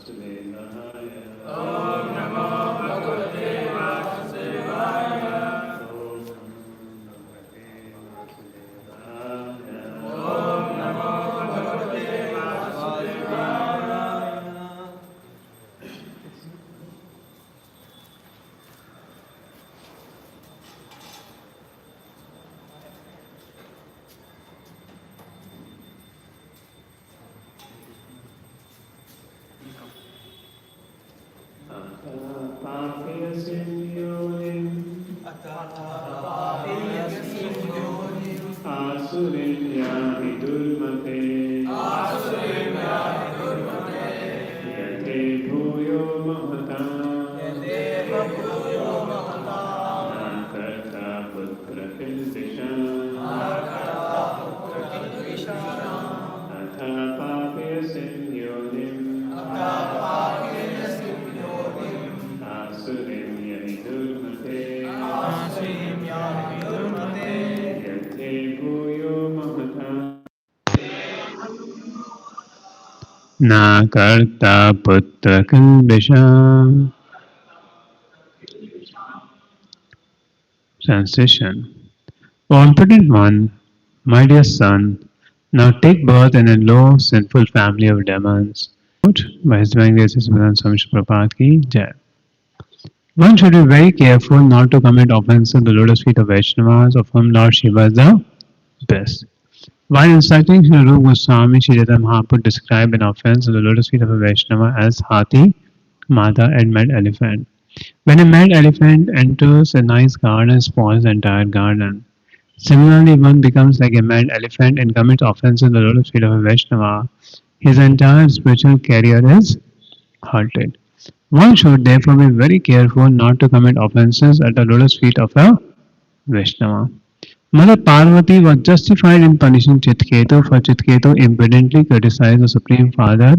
Om Namo Bhagavate Vasudevaya. Om Namo Bhagavate Vasudevaya. Na karta putra kandisha. Translation. O impotent one, my dear son, now take birth in a low, sinful family of demons. By His Divine Grace, Swami Prabhupada ki Jai. One should be very careful not to commit offense at the lotus feet of Vaishnavas, of whom Lord Shiva is the best. While instructing Sri Rupa Goswami, Sri Chaitanya Mahaprabhu described an offense at the lotus feet of a Vaishnava as Hathi, Mata, and mad elephant. When a mad elephant enters a nice garden and spoils the entire garden. Similarly, one becomes like a mad elephant and commits offense in the lotus feet of a Vaishnava. His entire spiritual career is halted. One should therefore be very careful not to commit offenses at the lotus feet of a Vaishnava. Mother Parvati was justified in punishing Chitketu for Chitketu impudently criticized the Supreme Father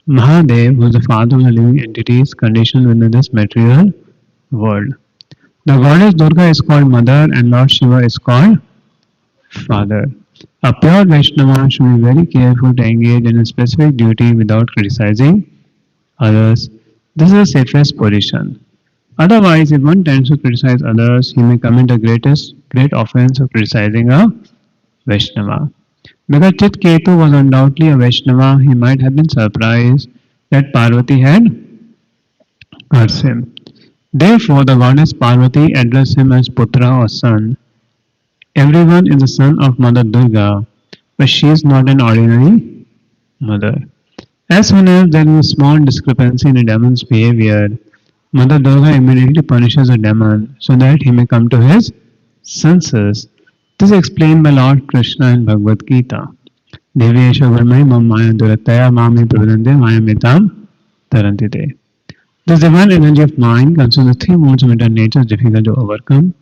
Mahadev, who is the father of the living entities conditioned within this material world. The goddess Durga is called Mother and Lord Shiva is called Father. A pure Vaishnava should be very careful to engage in a specific duty without criticizing others. This is the safest position. Otherwise, if one tends to criticize others, he may commit the great offense of criticizing a Vaishnava. Because Chitketu was undoubtedly a Vaishnava, he might have been surprised that Parvati had cursed him. Therefore, the goddess Parvati addressed him as Putra or son. Everyone is the son of Mother Durga, but she is not an ordinary mother. As soon as there is a small discrepancy in a demon's behavior, Mother Durga immediately punishes a demon so that he may come to his senses. This is explained by Lord Krishna in Bhagavad Gita. Devesha Varmai Mamaya Durataya Mami Pravadante Mayamitam Tarantite. This divine energy of mind concerns the three modes of mental nature difficult to overcome,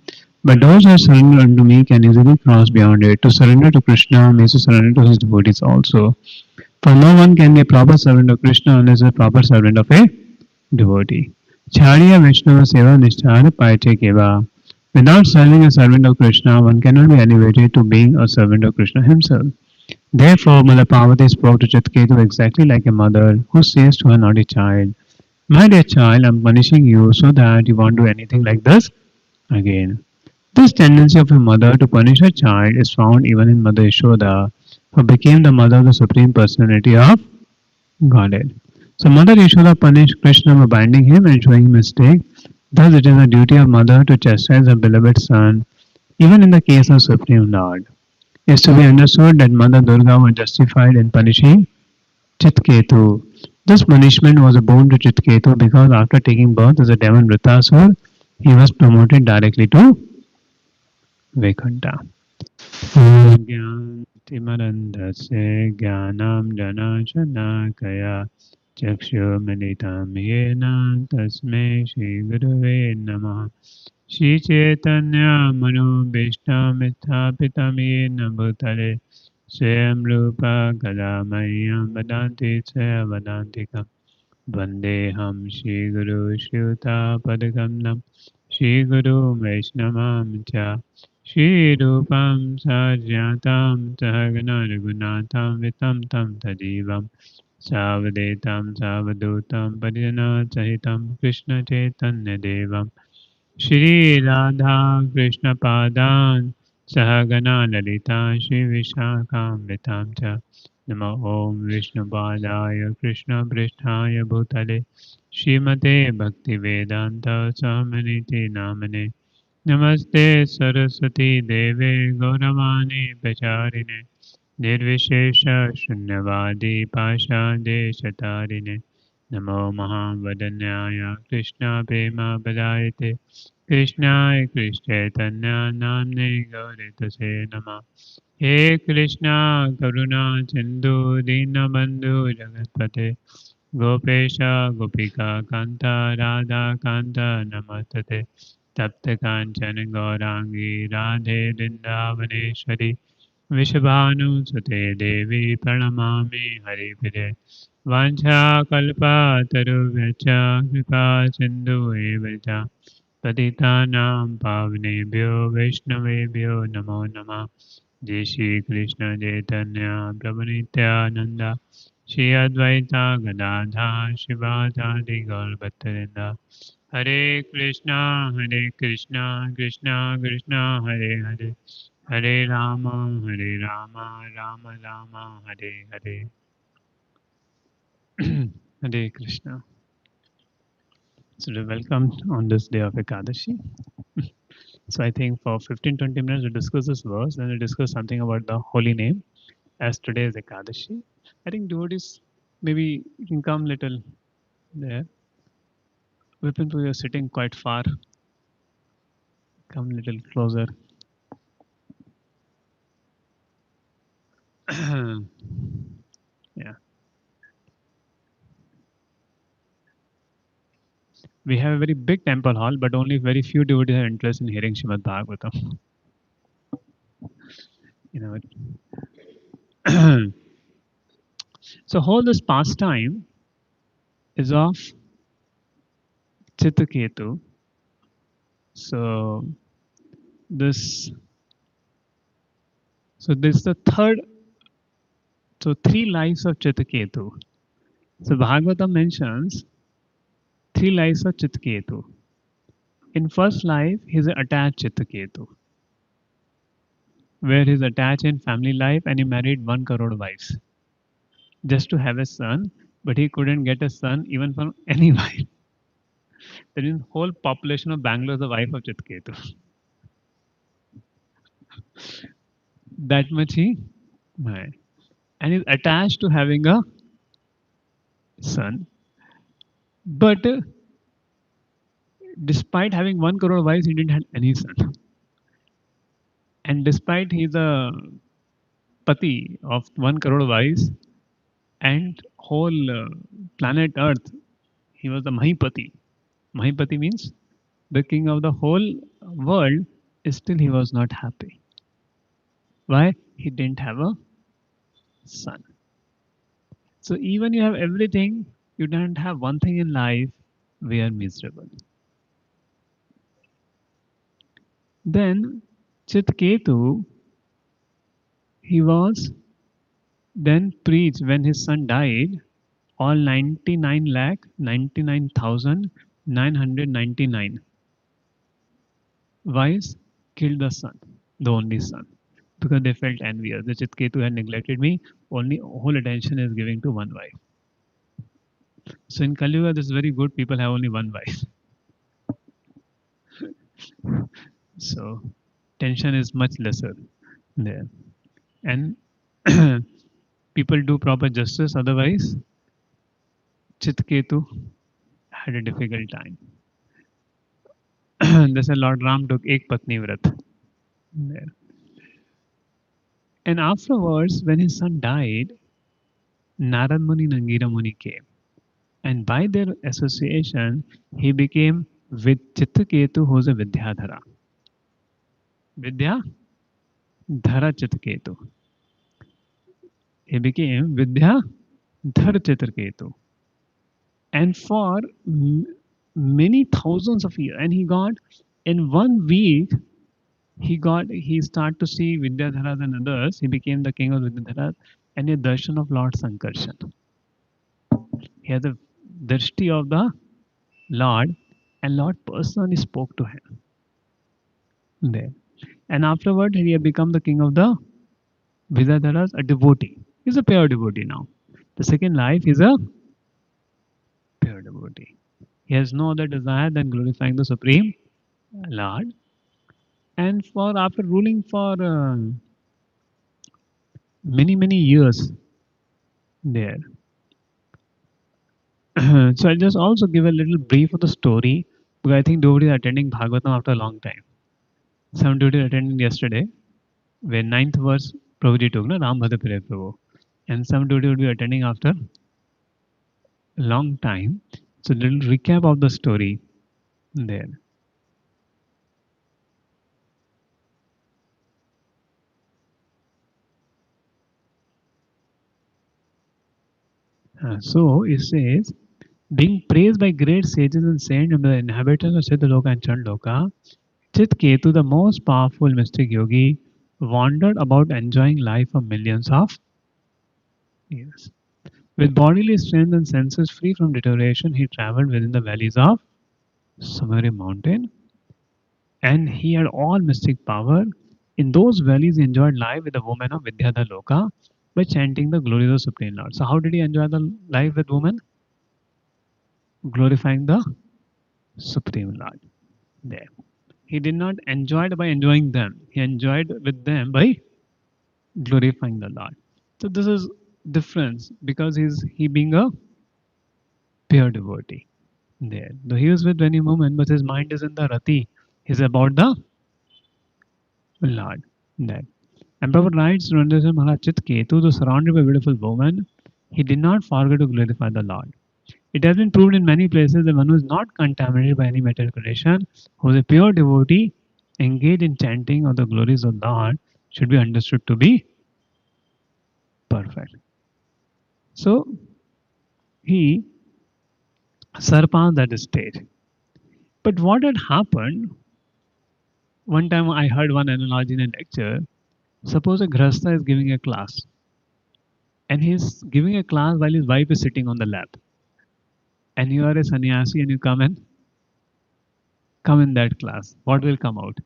but those who are surrendered unto me can easily cross beyond it. To surrender to Krishna means to surrender to his devotees also. For no one can be a proper servant of Krishna unless a proper servant of a devotee. Charya Vaishnava Seva Nishchara Paiche Keva. Without serving a servant of Krishna, one cannot be elevated to being a servant of Krishna himself. Therefore, Mother Parvati spoke to Chitketu exactly like a mother who says to her naughty child, my dear child, I am punishing you so that you won't do anything like this again. This tendency of a mother to punish her child is found even in Mother Yashoda, who became the mother of the Supreme Personality of Godhead. So Mother Yashoda punished Krishna by binding him and showing him mistake. Thus it is the duty of mother to chastise her beloved son, even in the case of Supreme Lord. It is to be understood that Mother Durga was justified in punishing Chitketu. This punishment was a boon to Chitketu because after taking birth as a demon Vritasur, he was promoted directly to Vaikunta. Jnantimarandasya jnanam janashanakaya chakshumilitam yena tasmai Shri Gurave Namaha. Shri Chaitanya Manobhishtam Sthapitam Yena Bhutale Swayam Rupa Kalamayam Vadanti Saya Vadantikam Vandeham Shri Guru Shruta Padakam Shri Guru Vaishnamam Cha Shri Rupam Sajyatam Sahagana Raghunatham Vitam Tam Tadivam Savadetam Savadutam Parijana Sahitam Krishna Chaitanya Devam Shri Radha Krishna Padan Sahagana Lalita Shri Vishakhamritam Cha Namo Om Vishnu Padaya Krishna Pristhaya Bhutale Srimate Bhakti Vedanta Swaminiti Namane Namaste Saraswati Deve Gauravani Pacharine Nirvishesha Shunyavadi Pasha Deshatarine Namo Mahavadanyaya Krishna Prema Padayate Krishna Krishna Tanya Namne Gauritase Nama He Krishna Karuna Sindhu Dinabandhu Jagatpate Gopesha Gopika Kanta Radha Kanta Namastate Tapta Kanchana Gaurangi Radhe Vrindavaneshwari Vishabhanu Devi Pranamami Haripide Vanchakalpatarubhyacha Kripa Sindhu Evacha Patitanam Pavanebhyo Vaishnavebhyo Namo Namah Jai Shri Krishna Chaitanya Prabhu Nityananda Shri Advaita Gadadha Shivadadi Gaur Bhattacharya Hare Krishna Krishna Krishna Hare Hare Hare Rama Rama Rama Hare Hare Hare Krishna. So welcome on this day of Ekadashi. So I think for 15-20 minutes we'll discuss this verse, then we'll discuss something about the holy name as today is Ekadashi. I think devotees maybe you can come little there. Vipin, you're sitting quite far. Come little closer. Yeah. We have a very big temple hall, but only very few devotees are interested in hearing Srimad Bhagavatam. You know, so whole this pastime is of Chittaketu. So this, so this is the third. So three lives of Chittaketu. So Bhagavatam mentions three lives of Chittaketu. In first life, he's attached Chittaketu, where he's attached in family life and he married 1 crore wives just to have a son, but he couldn't get a son even from any wife. There is whole population of Bangalore is the wife of Chitraketu. That much he married. And is attached to having a son. But despite having 1 crore wives, he didn't have any son. And despite he's a pati of 1 crore wives and whole planet Earth, he was the Mahipati. Mahipati means the king of the whole world. Still, he was not happy. Why? He didn't have a son. So even you have everything, you don't have one thing in life, we are miserable. Then Chitketu, he was then preached when his son died, all 99 lakh 99,999 wives killed the son, the only son, because they felt envious. The Chitketu had neglected me, only whole attention is giving to one wife. So in Kali Yuga, this is very good, people have only one wife. So tension is much lesser there. And people do proper justice, otherwise Chitketu had a difficult time. They said Lord Ram took ek patni vrat there. And afterwards, when his son died, Narad Muni and Angira Muni came. And by their association, he became with Chitraketu, who is a Vidyadhara. Vidyadhara Chitraketu. He became Vidyadhara Chitraketu. And for many thousands of years, and he got in 1 week, he started to see Vidyadharas and others. He became the king of Vidyadharas and a darshan of Lord Sankarshan. He had the drishti of the Lord, and Lord personally spoke to him there. And afterward, he had become the king of the Vidadharas, a devotee. He's a pure devotee now. The second life is a pure devotee. He has no other desire than glorifying the Supreme Lord. And for after ruling for many years there, so I'll just also give a little brief of the story because I think nobody is attending Bhagavatam after a long time. Some devotees attended yesterday, where ninth verse Prabhuji took, na Ram Bhadra Pillai Prabhu. And some devotees would be attending after a long time. So little recap of the story there. So it says, being praised by great sages and saints and the inhabitants of Siddhaloka and Chandloka, Chitketu, the most powerful mystic yogi, wandered about enjoying life for millions of years. With bodily strength and senses free from deterioration, he traveled within the valleys of Samari mountain, and he had all mystic power. In those valleys, he enjoyed life with the woman of Vidyadhar Loka by chanting the glories of Supreme Lord. So, how did he enjoy the life with women? Glorifying the Supreme Lord. There. He did not enjoy it by enjoying them. He enjoyed with them by glorifying the Lord. So this is difference because he being a pure devotee. There. Though he was with many women, but his mind is in the rati. He's about the Lord. There. And Prabhupada writes, Randasan Maharaj Ketu, though surrounded by beautiful women, he did not forget to glorify the Lord. It has been proved in many places that one who is not contaminated by any material creation, who is a pure devotee, engaged in chanting of the glories of God, should be understood to be perfect. So he surpassed that stage. But what had happened, one time I heard one analogy in a lecture. Suppose a grasta is giving a class, and he's giving a class while his wife is sitting on the lap. And you are a sannyasi and you come in that class. What will come out?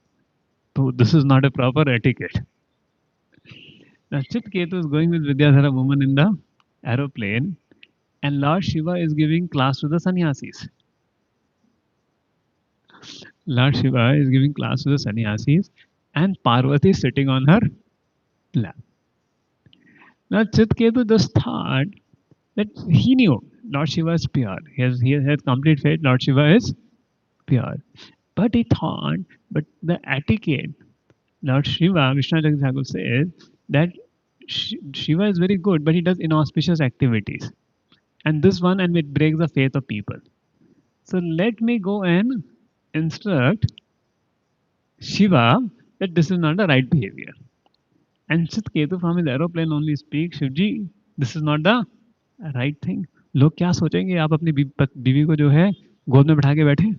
So this is not a proper etiquette. Now Ketu is going with Vidyadhara woman in the aeroplane, and Lord Shiva is giving class to the sannyasis. Lord Shiva is giving class to the sannyasis, and Parvati is sitting on her lap. Now Ketu just thought that he knew Lord Shiva is pure. He has complete faith. Lord Shiva is pure. But he thought, but the etiquette, Lord Shiva, Vishnu Thakur says that Shiva is very good, but he does inauspicious activities. And this one, and it breaks the faith of people. So let me go and instruct Shiva that this is not the right behavior. And Ketu from his aeroplane only speaks, Shivji, this is not the right thing. लोग क्या सोचेंगे आप अपनी बीवी को जो है गोद में बैठा के बैठे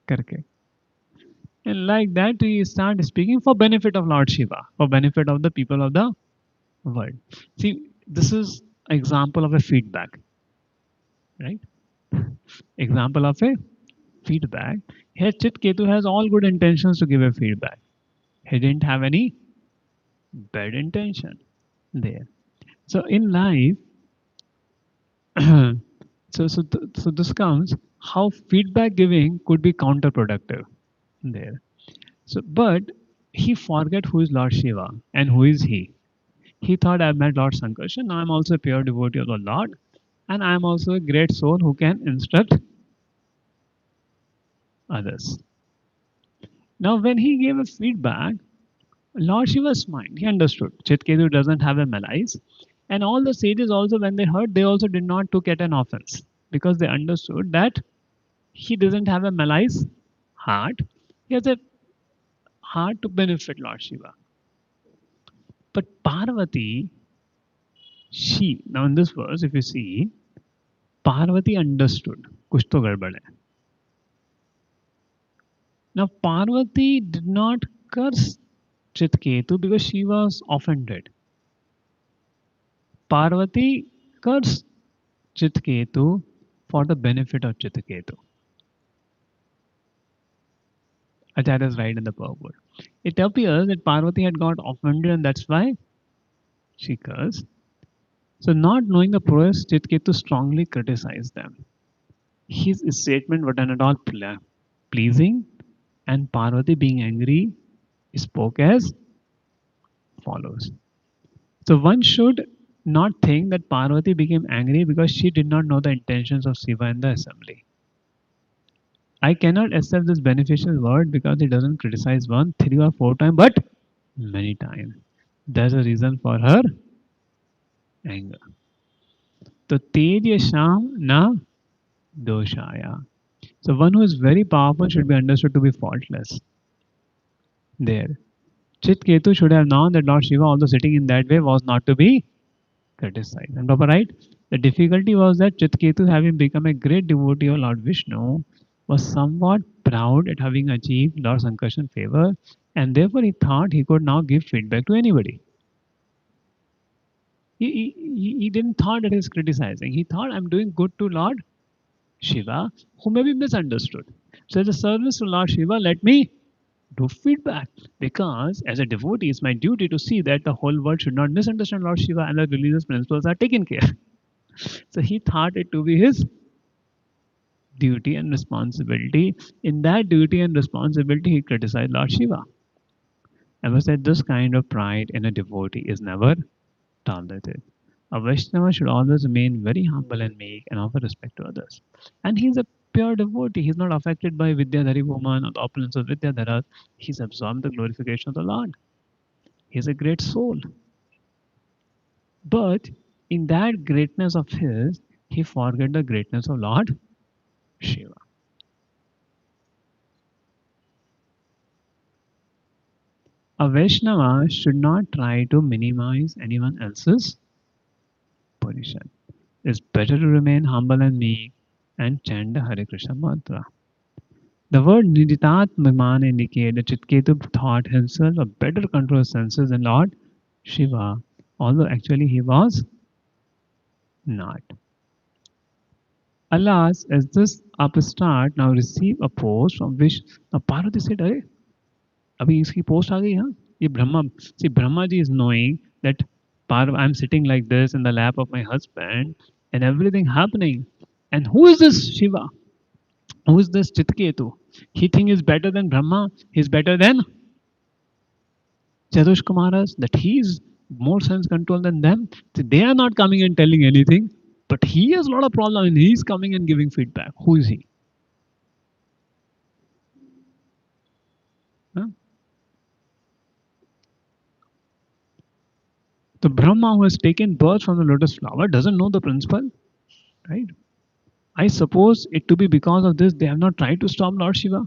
करके. And like that, he start speaking for benefit of Lord Shiva, for benefit of the people of the world. See, this is example of a feedback, right? Example of a feedback. Here, Ketu has all good intentions to give a feedback. He didn't have any bad intention there. So in life, so this comes how feedback giving could be counterproductive there. So, but he forget who is Lord Shiva and who is he. He thought I've met Lord Sankarshan. Now I'm also a pure devotee of the Lord, and I'm also a great soul who can instruct others. Now, when he gave a feedback, Lord Shiva's mind, he understood. Chitketu doesn't have a malice. And all the sages also, when they heard, they also did not took it an offense because they understood that he doesn't have a malice heart. He has a heart to benefit Lord Shiva. But Parvati, she, now in this verse, if you see, Parvati understood. कुछ तो गड़बड़ है. Now Parvati did not curse Chitketu because she was offended. Parvati cursed Chitketu for the benefit of Chitketu. Acharya is right in the purport. It appears that Parvati had got offended and that's why she cursed. So, not knowing the prowess, Chitketu strongly criticized them. His statement was not at all pleasing, and Parvati, being angry, spoke as follows. So, one should not think that Parvati became angry because she did not know the intentions of Shiva in the assembly. I cannot accept this beneficial word because it doesn't criticize one, three, or four times, but many times. There's a reason for her anger. So, Tej Sham na doshaya. So, one who is very powerful should be understood to be faultless. There. Chitketu should have known that Lord Shiva, although sitting in that way, was not to be criticized. And Papa, right? The difficulty was that Chitketu, having become a great devotee of Lord Vishnu, was somewhat proud at having achieved Lord Sankarshan's favor, and therefore he thought he could now give feedback to anybody. He didn't thought that he's criticizing. He thought I'm doing good to Lord Shiva, who may be misunderstood. So as a service to Lord Shiva, let me do feedback. Because as a devotee, it's my duty to see that the whole world should not misunderstand Lord Shiva and the religious principles are taken care. So he thought it to be his duty and responsibility. In that duty and responsibility, he criticized Lord Shiva. Ever said this kind of pride in a devotee is never tolerated. A Vaishnava should always remain very humble and meek and offer respect to others. And he's a pure devotee. He's not affected by Vidyadhari woman or the opulence of Vidyadhara. He's absorbed the glorification of the Lord. He's a great soul. But in that greatness of his, he forget the greatness of Lord Shiva. A Vaishnava should not try to minimize anyone else's position. It's better to remain humble and meek and chant the Hare Krishna mantra. The word Niditat Viman indicates that Chitketu thought himself a better control of senses than Lord Shiva, although actually he was not. Alas, as this upstart now received a post from which now Parvati said, अरे अभी इसकी post आ गई हाँ ये Brahma see Brahma ji is knowing that I'm sitting like this in the lap of my husband and everything happening and who is this Shiva, who is this Chitketu, he think is better than Brahma, he's better than Chadush Kumaras, that he is more sense control than them. So they are not coming and telling anything, but he has a lot of problem and he's coming and giving feedback. Who is he? Huh? The Brahma who has taken birth from the lotus flower doesn't know the principle, right? I suppose it to be because of this they have not tried to stop Lord Shiva.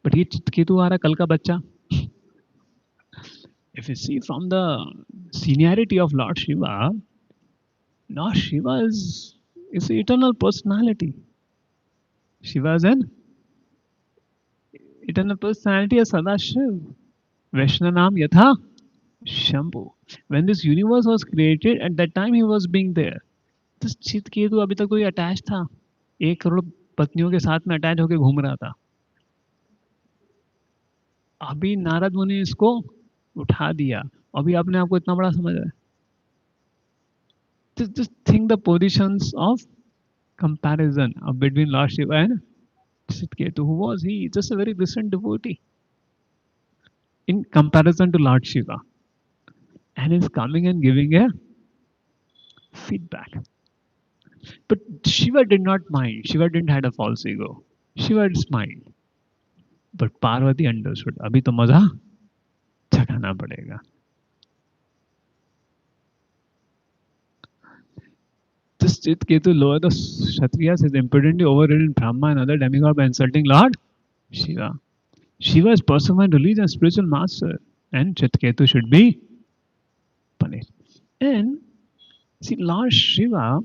But he Ketu aa raha kal ka bacha. If you see from the seniority of Lord Shiva is the eternal personality. Shiva is an eternal personality as Sadashiv. Vaishnavam Yatha Shambhu. When this universe was created, at that time he was being there. तो चित केतु अभी तक कोई attach था 1 करोड़ पत्नियों के साथ में अटैच होकर घूम रहा था अभी नारद मुनि इसको उठा दिया अभी अपने आप को इतना बड़ा समझ रहा है just think the positions of comparison of between Lord Shiva and Chitketu. Who was he? Just a very recent devotee in comparison to Lord Shiva, and is coming and giving a feedback. But Shiva did not mind. Shiva didn't have a false ego. Shiva smiled. But Parvati understood. अभी तो मजा चखाना पड़ेगा. This Chitketu lower the Kshatriyas is impudently overridden Brahma and other demigods by insulting Lord Shiva. Shiva is personified religion and spiritual master, and Chitketu should be punished. And see, Lord Shiva,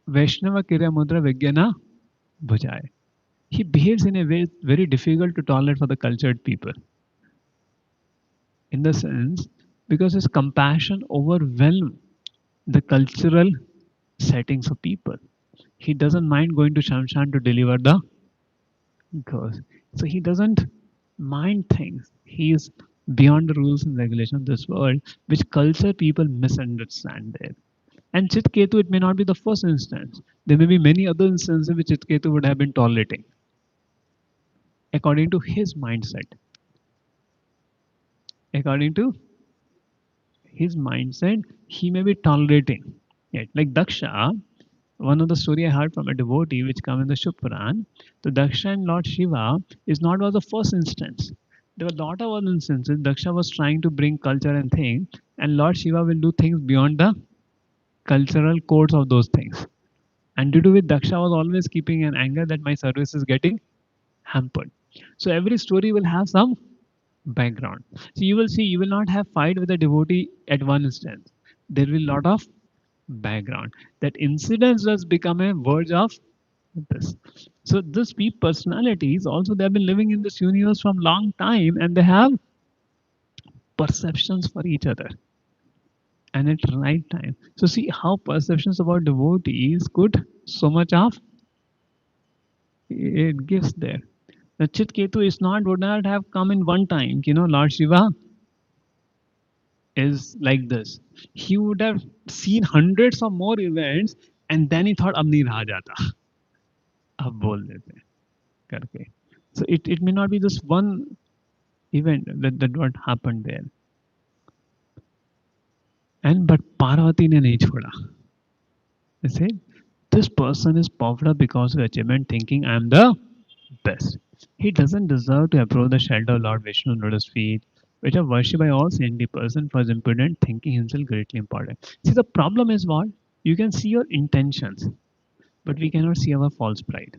Vaishnava Kirya Mudra Vigyana Bhujai. He behaves in a way very difficult to tolerate for the cultured people. In the sense, because his compassion overwhelms the cultural settings of people. He doesn't mind going to Shamshan to deliver the ghost. So he doesn't mind things. He is beyond the rules and regulations of this world, which culture people misunderstand there. And Chitketu, it may not be the first instance. There may be many other instances which Chitketu would have been tolerating according to his mindset. According to his mindset, he may be tolerating it. Like Daksha, one of the story I heard from a devotee which come in the Shubpuran, the Daksha and Lord Shiva is not was the first instance. There were a lot of other instances. Daksha was trying to bring culture and things, and Lord Shiva will do things beyond the cultural codes of those things. And due to which Daksha was always keeping an anger that my service is getting hampered. So every story will have some background. So you will see, you will not have fight with a devotee at one instance. There will be a lot of background. That incidents does become a verge of this. So this personalities also they have been living in this universe from long time and they have perceptions for each other and at right time. So see how perceptions about devotees could so much of it gives there. The Chitketu is not would not have come in one time. You know, Lord Shiva is like this. He would have seen hundreds of more events and then he thought अब नहीं रहा जाता अब बोल देते करके. So it may not be just one event that what happened there. And but Parvati ने नहीं छोड़ा. They said this person is puffed up because of achievement, thinking I am the best. He doesn't deserve to approach the shelter of Lord Vishnu lotus feet, which are worshipped by all saintly person for his impudent thinking himself greatly important. See, the problem is what? You can see your intentions, but we cannot see our false pride.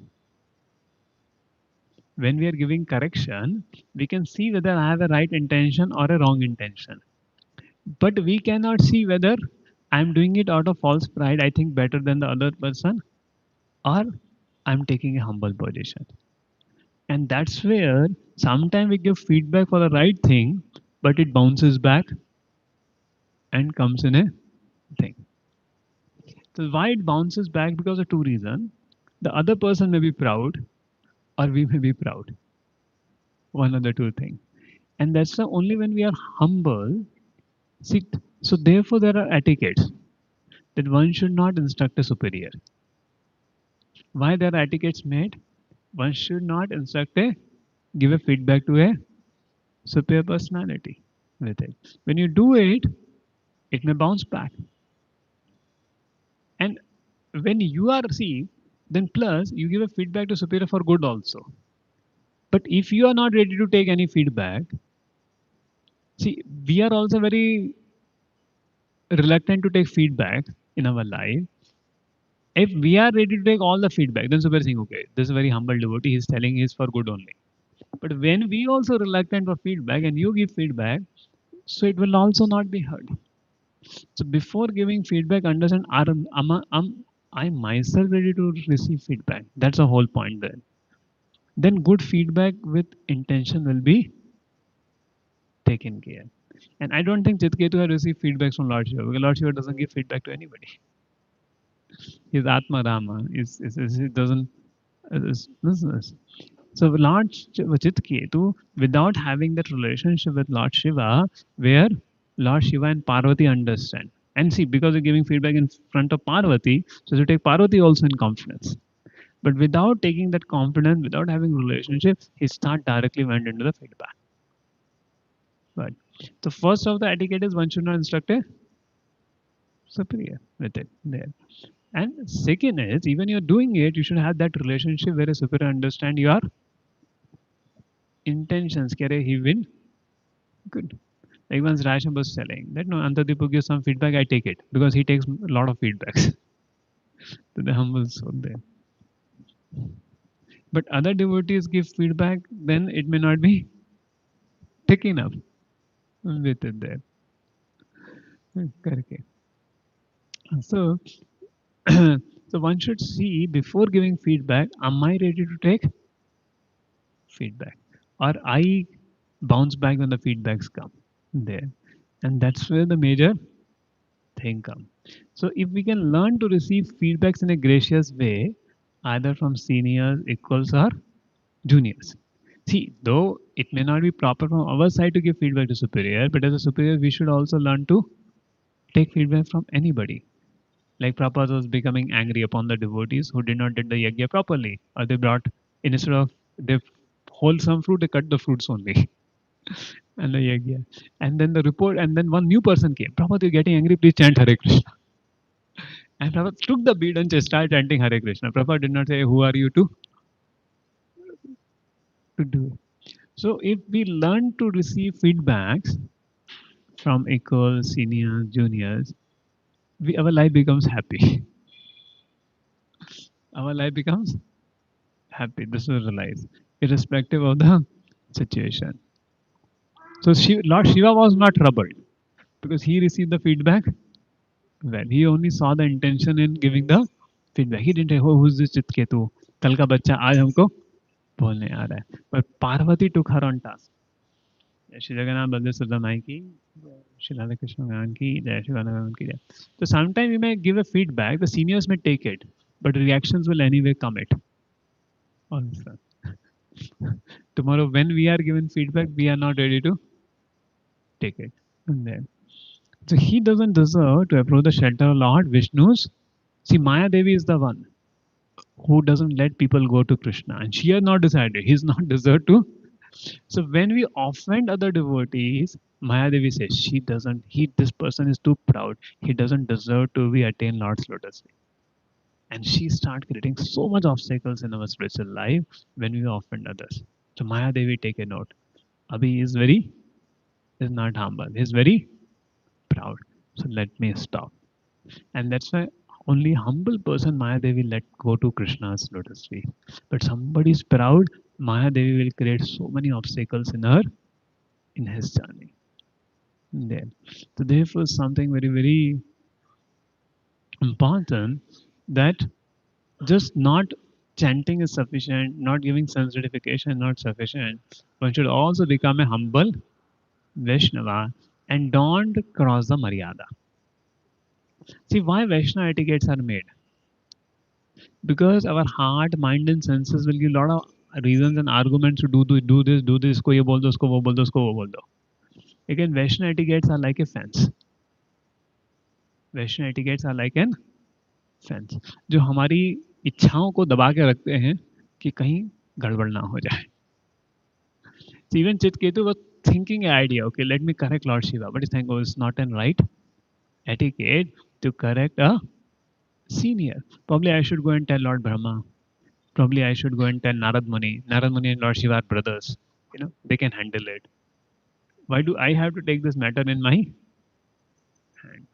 When we are giving correction, we can see whether I have a right intention or a wrong intention. But we cannot see whether I'm doing it out of false pride, I think better than the other person, or I'm taking a humble position. And that's where sometimes we give feedback for the right thing, but it bounces back and comes in a thing. So why it bounces back? Because of two reasons. The other person may be proud, or we may be proud. One of the two things. And that's the only when we are humble. See, so therefore there are etiquettes that one should not instruct a superior. Why there are etiquettes made? One should not instruct a give a feedback to a superior personality with it. When you do it, it may bounce back. And when you are see, then plus you give a feedback to superior for good also. But if you are not ready to take any feedback, see, we are also very reluctant to take feedback in our life. If we are ready to take all the feedback, then superior saying, okay, this is a very humble devotee, he's telling is for good only. But when we also reluctant for feedback and you give feedback, so it will also not be heard. So before giving feedback, understand am I myself ready to receive feedback? That's the whole point there. Then good feedback with intention will be taken care. And I don't think Chitketu has received feedbacks from Lord Shiva because Lord Shiva doesn't give feedback to anybody. He's Atma Rama. He doesn't. This. So Lord Chitketu, without having that relationship with Lord Shiva, where Lord Shiva and Parvati understand. And see, because you're giving feedback in front of Parvati, so you take Parvati also in confidence. But without taking that confidence, without having relationship, he start directly went into the feedback. But the first of the etiquette is one should not instruct a superior with it there. And second is even you're doing it, you should have that relationship where a superior understand your intentions. Kare he win good. Like once Rasham was telling that no Antadipu gives some feedback, I take it because he takes a lot of feedbacks. To the humble soul there. But other devotees give feedback, then it may not be taken up with it there. Correct. So, so one should see before giving feedback, am I ready to take feedback? Or I bounce back when the feedbacks come there. And that's where the major thing come. So if we can learn to receive feedbacks in a gracious way, either from seniors, equals, or juniors. See, though it may not be proper from our side to give feedback to superior, but as a superior, we should also learn to take feedback from anybody. Like Prabhupada was becoming angry upon the devotees who did not did the yajna properly, or they brought instead of the wholesome fruit, they cut the fruits only. And the yajna. And then the report, and then one new person came. Prabhupada, you're getting angry, please chant Hare Krishna. And Prabhupada took the bead and just started chanting Hare Krishna. Prabhupada did not say, who are you to do? So if we learn to receive feedbacks from equals, seniors, juniors, our life becomes happy. Our life becomes happy. This is realize, irrespective of the situation. So Lord Shiva was not troubled because he received the feedback well. He only saw the intention in giving the feedback. He didn't say, oh, who's this Chitketu? कल का बच्चा आज हमको बोलने आ रहा है. But Parvati took her on task. जय श्री जगन्नाथ बलदेव सुभद्रा माई की जय, श्री राधा कृष्ण भगवान की जय, श्री राधा भगवान की जय. So sometimes we may give a feedback, the seniors may take it, but reactions will anyway come it. Also. Tomorrow when we are given feedback, we are not ready to take it. And then, so he doesn't deserve to approach the shelter of Lord Vishnu's. See, Maya Devi is the one who doesn't let people go to Krishna, and she has not decided. He's not deserved to. So when we offend other devotees, Maya Devi says she doesn't. This person is too proud. He doesn't deserve to be attain Lord's lotus feet. And she starts creating so much obstacles in our spiritual life when we offend others. So Maya Devi, take a note. Abhi is not humble. He's very proud. So let me stop. And that's why only humble person Maya Devi let go to Krishna's lotus feet. But somebody is proud, Maya Devi will create so many obstacles in his journey. There. So therefore something very, very important that just not chanting is sufficient, not giving sense gratification not sufficient. One should also become a humble Vaishnava and don't cross the Maryada. See why Vaishnava etiquettes are made? Because our heart, mind, and senses will give a lot of reasons and arguments to do this, को ये बोल दो, उसको वो बोल दो, उसको वो बोल दो. Again, Vaishnava etiquettes are like a fence. Vaishnava etiquettes are like an fence. जो हमारी इच्छाओं को दबा के रखते हैं कि कहीं गड़बड़ ना हो जाए. So even Chitketu was thinking an idea, okay, let me correct Lord Shiva, but he's thinking, oh, it's not an right etiquette to correct a senior. Probably I should go and tell Lord Brahma. Probably I should go and tell Narad Muni. Narad Muni and Lord Shiva are brothers. They can handle it. Why do I have to take this matter in my hand?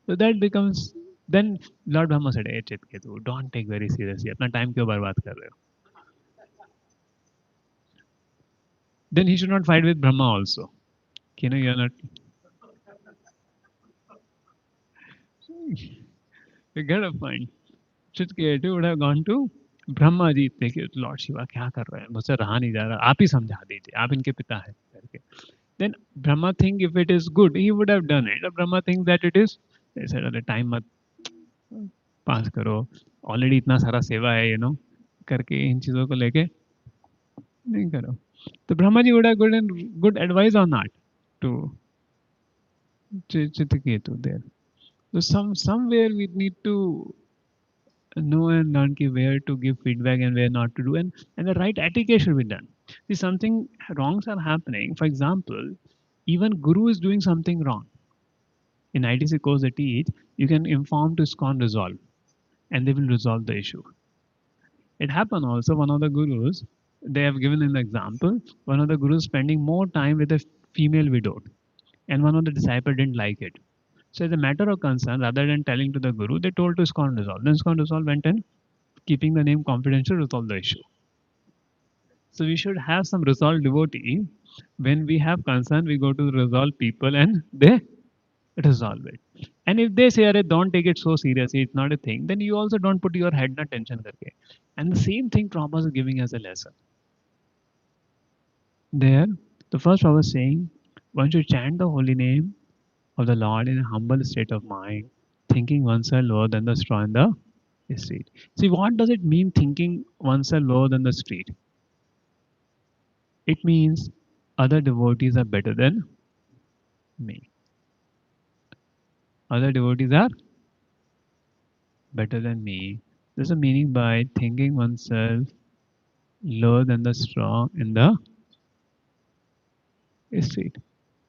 So that becomes, then Lord Brahma said, hey Chitketu, don't take very seriously. अपना time क्यों बर्बाद कर रहे हो? Then he should not fight with Brahma also. You're not. You get a point. Chitketu would have gone to Brahma ji. देखिए Lord Shiva क्या कर रहे हैं, मुझसे रहा नहीं जा रहा, आप ही समझा दीजिए, आप इनके पिता हैं करके. Then Brahma think if it is good, he would have done it. Brahma thinks that it is, they said, अरे टाइम मत पास करो, ऑलरेडी इतना सारा सेवा है करके इन चीज़ों को लेके नहीं करो. तो Brahma ji would have good advice on that to Chitketu there. So somewhere we need to know and learn where to give feedback and where not to do, and the right etiquette should be done. See, something wrongs are happening. For example, even guru is doing something wrong. In ITC course they teach, you can inform to ISKCON resolve, and they will resolve the issue. It happened also, one of the gurus, they have given an example, one of the gurus spending more time with a female widow, and one of the disciples didn't like it. So as a matter of concern, rather than telling to the guru, they told to ISKCON resolve. Then ISKCON resolve went in, keeping the name confidential, resolve the issue. So we should have some resolved devotee. When we have concern, we go to the resolved people and they resolve it. And if they say, Arey, don't take it so seriously, it's not a thing, then you also don't put your head na tension karke. And the same thing Prabhupada is giving as a lesson. There, the first Prabhupada is saying, one should chant the holy name of the Lord in a humble state of mind, thinking oneself lower than the straw in the street. See, what does it mean thinking oneself lower than the street? It means other devotees are better than me. Other devotees are better than me. There's a meaning by thinking oneself lower than the straw in the street.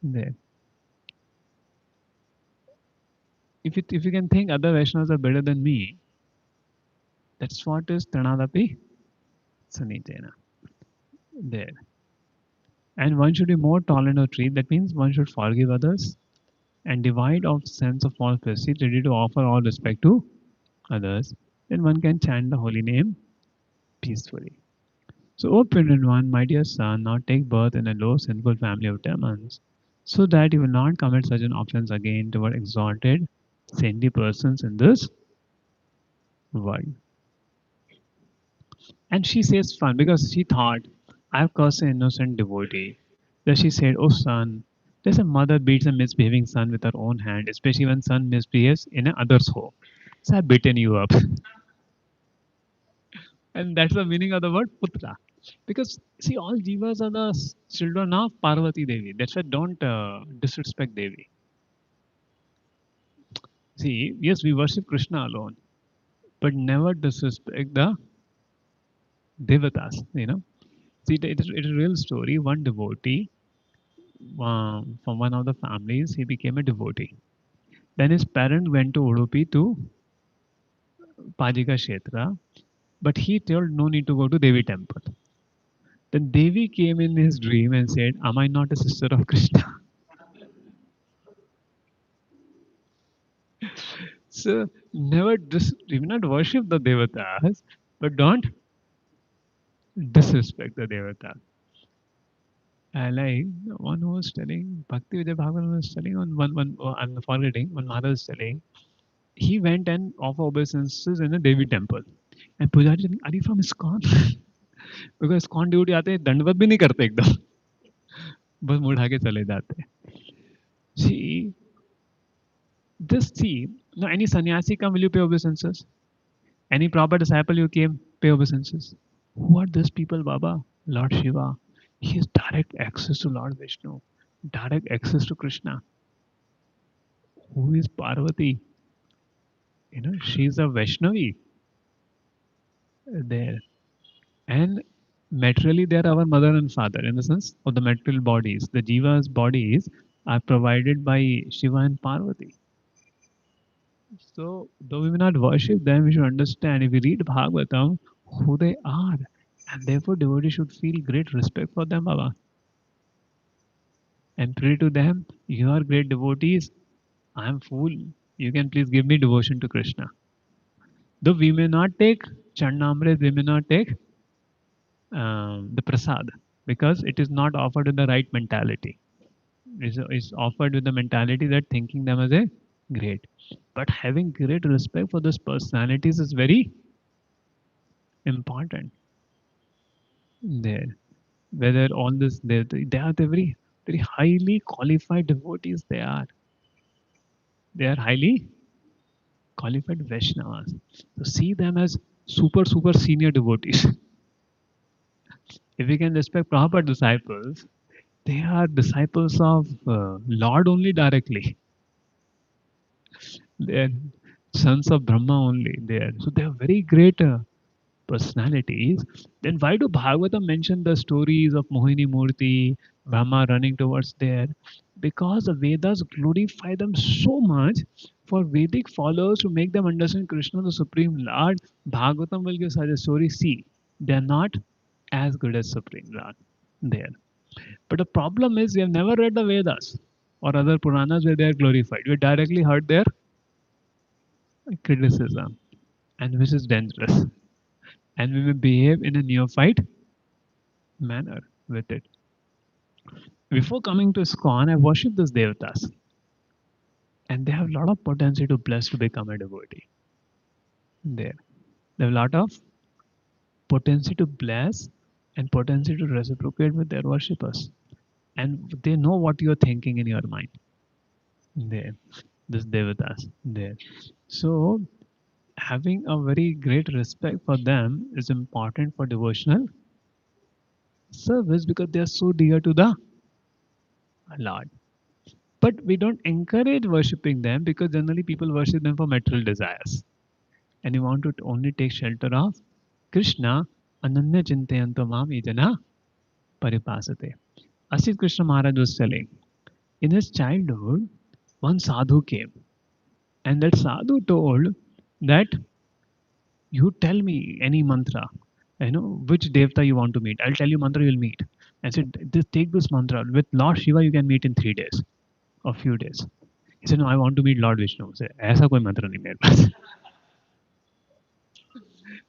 There. If you can think other Vaishnavas are better than me, that's what is Tanadapi Sanitena. There. And one should be more tolerant of treat. That means one should forgive others and divide of sense of false prestige, ready to offer all respect to others. Then one can chant the holy name peacefully. So, O prudent one, my dear son, now take birth in a low sinful family of demons, so that you will not commit such an offense again toward exalted, saintly persons in this world. And she says fun because she thought, I have cursed an innocent devotee. Then she said, Oh son, there's a mother beats a misbehaving son with her own hand, especially when son misbehaves in another's home. So I've beaten you up. And that's the meaning of the word putra. Because see, all jivas are the children of Parvati Devi. That's why don't disrespect Devi. See, yes, we worship Krishna alone, but never disrespect the devatas. See, it is a real story. One devotee from one of the families, he became a devotee. Then his parent went to Udupi to Pajika Kshetra, but he told no need to go to Devi temple. Then Devi came in his dream and said, am I not a sister of Krishna? So never do not worship the devatas, but don't disrespect the devatas. I like one who was telling Bhakti Vijay Bhagavan was telling on I'm forgetting one Maharaj was telling he went and offered obeisances in a Devi temple. And Pujari said, are you from ISKCON? Because ISKCON duty आते हैं दंडवत भी नहीं करते एकदम बस मुड़ के चले जाते see this see now any sannyasi come will you pay obeisances any proper disciple you came pay obeisances who are these people Baba Lord Shiva he has direct access to Lord Vishnu direct access to Krishna who is Parvati she is a Vaishnavi there and materially they are our mother and father in the sense of the material bodies the jiva's bodies are provided by Shiva and Parvati. So though we may not worship them we should understand if we read Bhagavatam who they are and therefore devotee should feel great respect for them Baba and pray to them you are great devotees I am fool you can please give me devotion to Krishna though we may not take Charnamrit we may not take the prasad because it is not offered with the right mentality. Is offered with the mentality that thinking them as a great. But having great respect for those personalities is very important. There, whether all this they are the very highly qualified devotees. They are highly qualified Vaishnavas. So see them as super senior devotees. If we can respect proper disciples, they are disciples of Lord only directly. They are sons of Brahma only. So they are very great personalities. Then why do Bhagavatam mention the stories of Mohini Murti, Brahma running towards there? Because the Vedas glorify them so much for Vedic followers to make them understand Krishna, the Supreme Lord. Bhagavatam will give such a story. See, they are not as good as Supreme Lord there. But the problem is we have never read the Vedas or other Puranas where they are glorified. We directly heard their criticism, and which is dangerous. And we will behave in a neophyte manner with it. Before coming to ISKCON, I worship these devatas, and they have a lot of potency to bless to become a devotee. There, they have a lot of potency to bless and potency to reciprocate with their worshippers, and they know what you are thinking in your mind. there. This devatas there. So having a very great respect for them is important for devotional service because they are so dear to the Lord. But we don't encourage worshipping them because generally people worship them for material desires. And you want to only take shelter of Krishna, Ananya Chintayanto Mam Ijana Paripasate. Asit Krishna Maharaj was telling, in his childhood, one sadhu came, and that sadhu told that you tell me any mantra, which devta you want to meet. I'll tell you mantra you'll meet. I said, just take this mantra. With Lord Shiva, you can meet in 3 days or few days. He said, no, I want to meet Lord Vishnu. I said, ऐसा कोई मंत्र नहीं मेरे पास.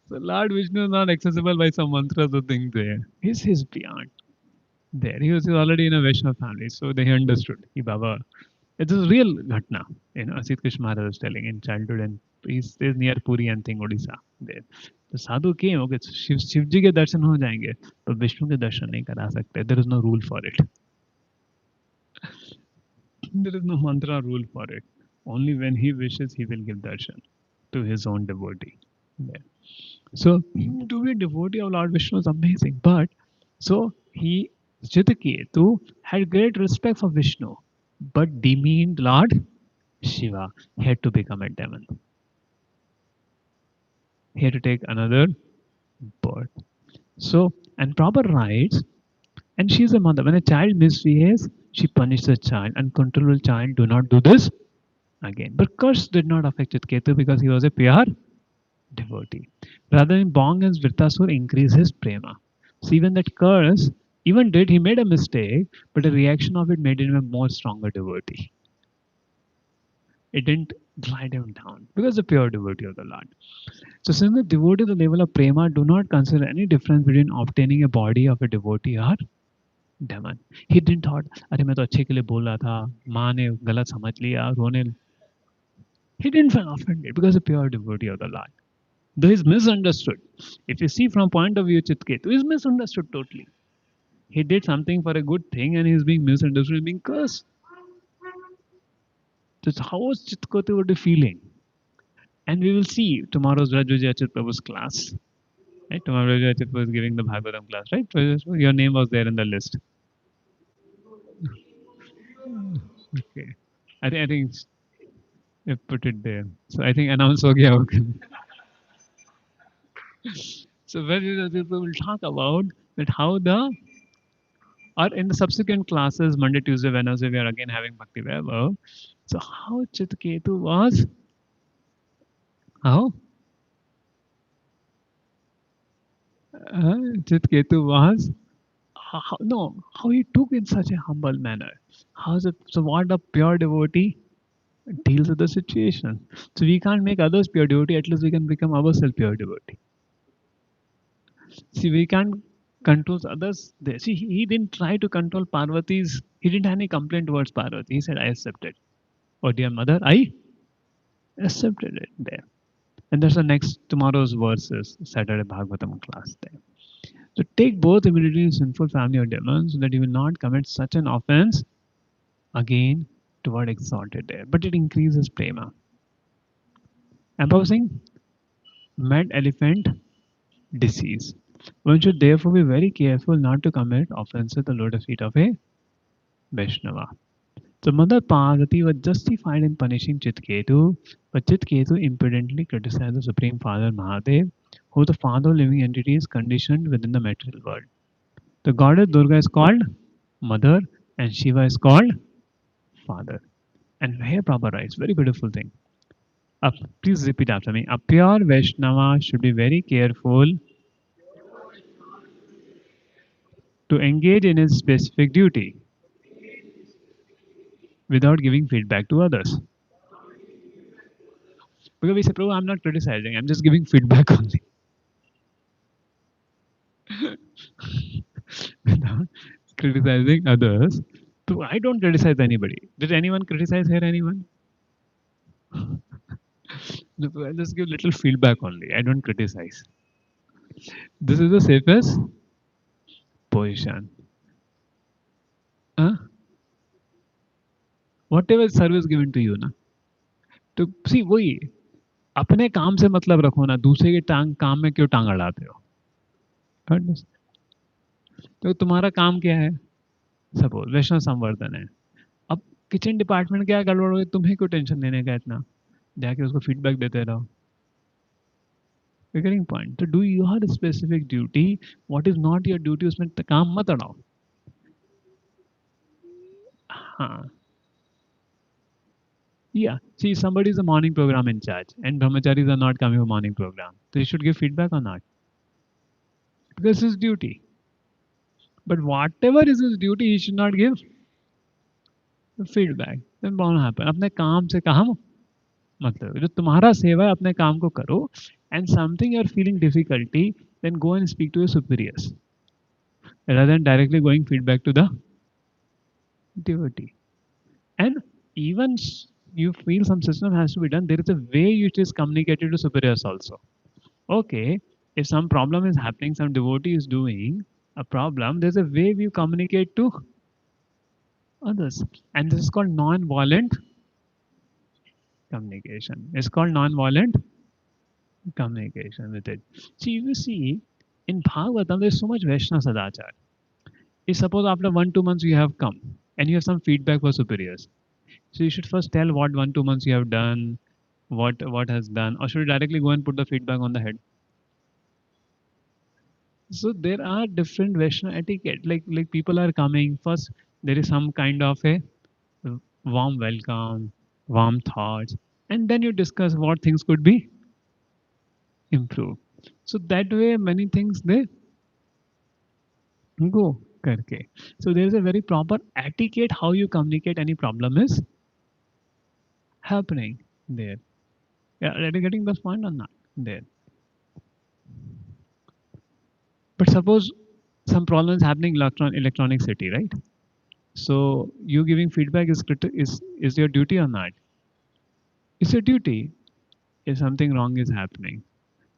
So Lord Vishnu is not accessible by some mantras or things there. He's beyond there. He was already in a Vaishnava family, so they understood. He Baba. It is real ghatna. Asit Krishna Maharaj was telling in childhood, and he stays near Puri and thing Odisha. There. The sadhu came. Okay, Shiv जी के दर्शन हो जाएंगे, but Vishnu के दर्शन नहीं करा सकते. There is no rule for it. There is no mantra rule for it. Only when he wishes, he will give darshan to his own devotee. There. So to be a devotee of Lord Vishnu is amazing. But so he Jitaketu had great respect for Vishnu, but demeaned Lord Shiva. He had to become a demon. He had to take another birth. So and proper rights, and she's a mother. When a child misbehaves, she punishes the child. Uncontrollable child, do not do this again. But curse did not affect Jitaketu because he was a pure devotee. Rather than Bong and Vritasur increase his prema. So even that curse, even did he made a mistake, but the reaction of it made him a more stronger devotee. It didn't glide him down because the pure devotee of the Lord. So since the devotee the level of prema do not consider any difference between obtaining a body of a devotee or demon. He didn't thought, अरे मैं तो अच्छे के लिए बोल रहा था, माँ ने गलत समझ लिया, रोने. He didn't feel offended because the pure devotee of the Lord. Though he's misunderstood. If you see from point of view Chitketu, he's misunderstood totally. He did something for a good thing and he's being misunderstood, he's being cursed. So how was Chitketu would be feeling? And we will see tomorrow's Rajuji Achit Prabhu's class. Right? Tomorrow Rajuji Achit Prabhu is giving the Bhagavatam class, right? Your name was there in the list. Okay. I think I put it there. So I think announce ho gaya hoga. So Rajuji Achit Prabhu will talk about that how the or in the subsequent classes, Monday, Tuesday, Wednesday, we are again having Bhakti Vaibhav. So how Chitketu was, how Chitketu was, no, how he took in such a humble manner. How is it, so what a pure devotee deals with the situation. So we can't make others pure devotee, at least we can become ourselves pure devotee. See, we can't control others. There. See, he didn't try to control Parvati's, he didn't have any complaint towards Parvati. He said, I accepted. Oh dear mother, I accepted it there. And that's the next tomorrow's verses, Saturday Bhagavatam class there. So take both immediately in sinful family or demons so that you will not commit such an offense again toward exalted there. But it increases prema. Opposing mad elephant disease. One should therefore be very careful not to commit offense at the lotus feet of a Vaishnava. So Mother Parvati was justified in punishing Chitketu, but Chitketu impudently criticized the Supreme Father Mahadev, who the father of living entities conditioned within the material world. The goddess Durga is called Mother and Shiva is called Father. And here Prabhupada writes, very beautiful thing. Please repeat after me. A pure Vaishnava should be very careful to engage in his specific duty without giving feedback to others. Because we say, Prabhu, I'm not criticizing, I'm just giving feedback only. Without criticizing others. So I don't criticize anybody. Did anyone criticize here? Anyone? No, I just give little feedback only. I don't criticize. This is the safest position. Huh? whatever service given to you ना, तो सी वही अपने काम से मतलब रखो ना, दूसरे के काम में क्यों टांग अड़ाते हो? Understand? तो तुम्हारा काम क्या है? सपोज वैष्णव संवर्धन है, अब किचन डिपार्टमेंट क्या गड़बड़ हो गई, तुम्हें क्यों टेंशन लेने का इतना, जाके उसको फीडबैक देते रहो। Getting point, तो do your specific duty, what is not your duty उसमें काम मत अड़ाओ। हाँ, yeah, see, somebody is a morning program in charge and brahmacharis are not coming for morning program, so you should give feedback or not, because it's his duty. But whatever is his duty, he should not give feedback. Then what will happen? अपने काम से काम मतलब जो तुम्हारा सेवा है अपने काम को करो, and something you are feeling difficulty, then go and speak to your superiors rather than directly going feedback to the devotee. And even you feel some system has to be done, there is a way it is communicated to superiors also. Okay, if some problem is happening, some devotee is doing a problem, there's a way we communicate to others, and this is called non-violent communication. It's called non-violent communication with it. See, you see, in Bhagavatam, there's so much Vaishnava Sadachar. If suppose after 1-2 months you have come and you have some feedback for superiors, so you should first tell what 1-2 months you have done, what has done, or should you directly go and put the feedback on the head? So there are different Vaishnava etiquette. Like people are coming first. There is some kind of a warm welcome, warm thoughts, and then you discuss what things could be improved. So that way, many things they go करके. So there is a very proper etiquette how you communicate any problem is happening there. Yeah, are you getting this point or not? There. But suppose some problem is happening electronic city, right? So you giving feedback is your duty or not? It's your duty. If something wrong is happening,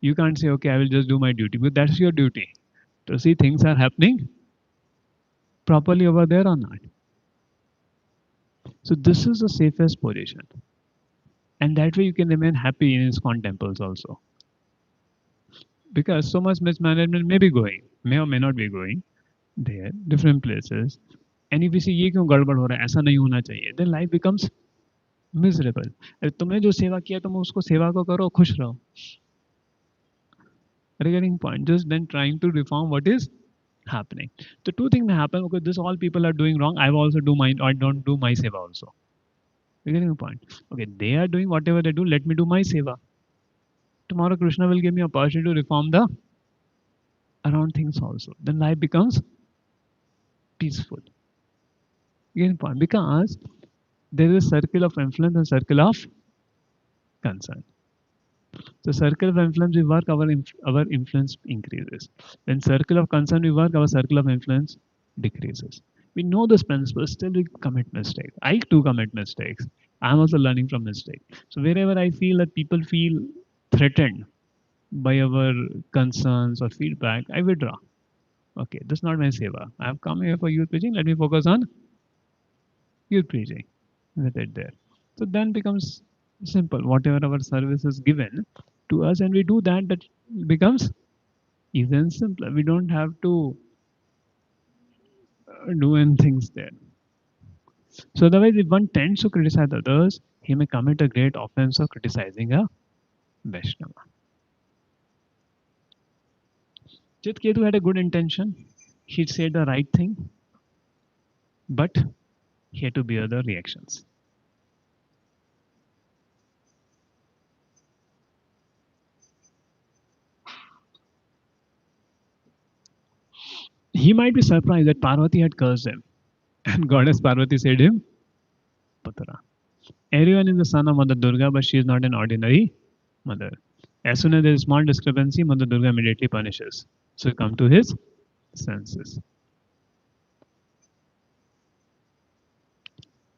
you can't say, okay, I will just do my duty, but that's your duty to see things are happening properly over there or not. So this is the safest position, and that way you can remain happy in ISKCON temples also, because so much mismanagement may be going, may or may not be going there, different places. And if you see ये क्यों गड़बड़ हो रहा है, ऐसा नहीं होना चाहिए, then life becomes miserable. अरे तुमने जो सेवा किया तुम उसको सेवा को करो, खुश रहो. Regarding point, just then trying to reform what is happening. The two things may happen because this all people are doing wrong. I will also do mine. I don't do my seva also. Regarding the point. Okay, they are doing whatever they do. Let me do my seva. Tomorrow Krishna will give me opportunity to reform the around things also. Then life becomes peaceful. Again point, because there is a circle of influence and circle of concern. So circle of influence we work, our influence increases. Then circle of concern we work, our circle of influence decreases. We know this principle, still we commit mistakes. I too commit mistakes. I'm also learning from mistakes. So wherever I feel that people feel threatened by our concerns or feedback, I withdraw. Okay, this is not my seva. I have come here for youth preaching. Let me focus on youth preaching with it there. So then becomes simple. Whatever our service is given to us, and we do that, that becomes even simpler. We don't have to do anything there. So otherwise, if one tends to criticize others, he may commit a great offense of criticizing a Vaishnava. Chitketu had a good intention. He said the right thing, but he had to bear the reactions. He might be surprised that Parvati had cursed him, and goddess Parvati said him, Putra. Everyone is the son of Mother Durga, but she is not an ordinary mother. As soon as there is small discrepancy, Mother Durga immediately punishes. So he come to his senses.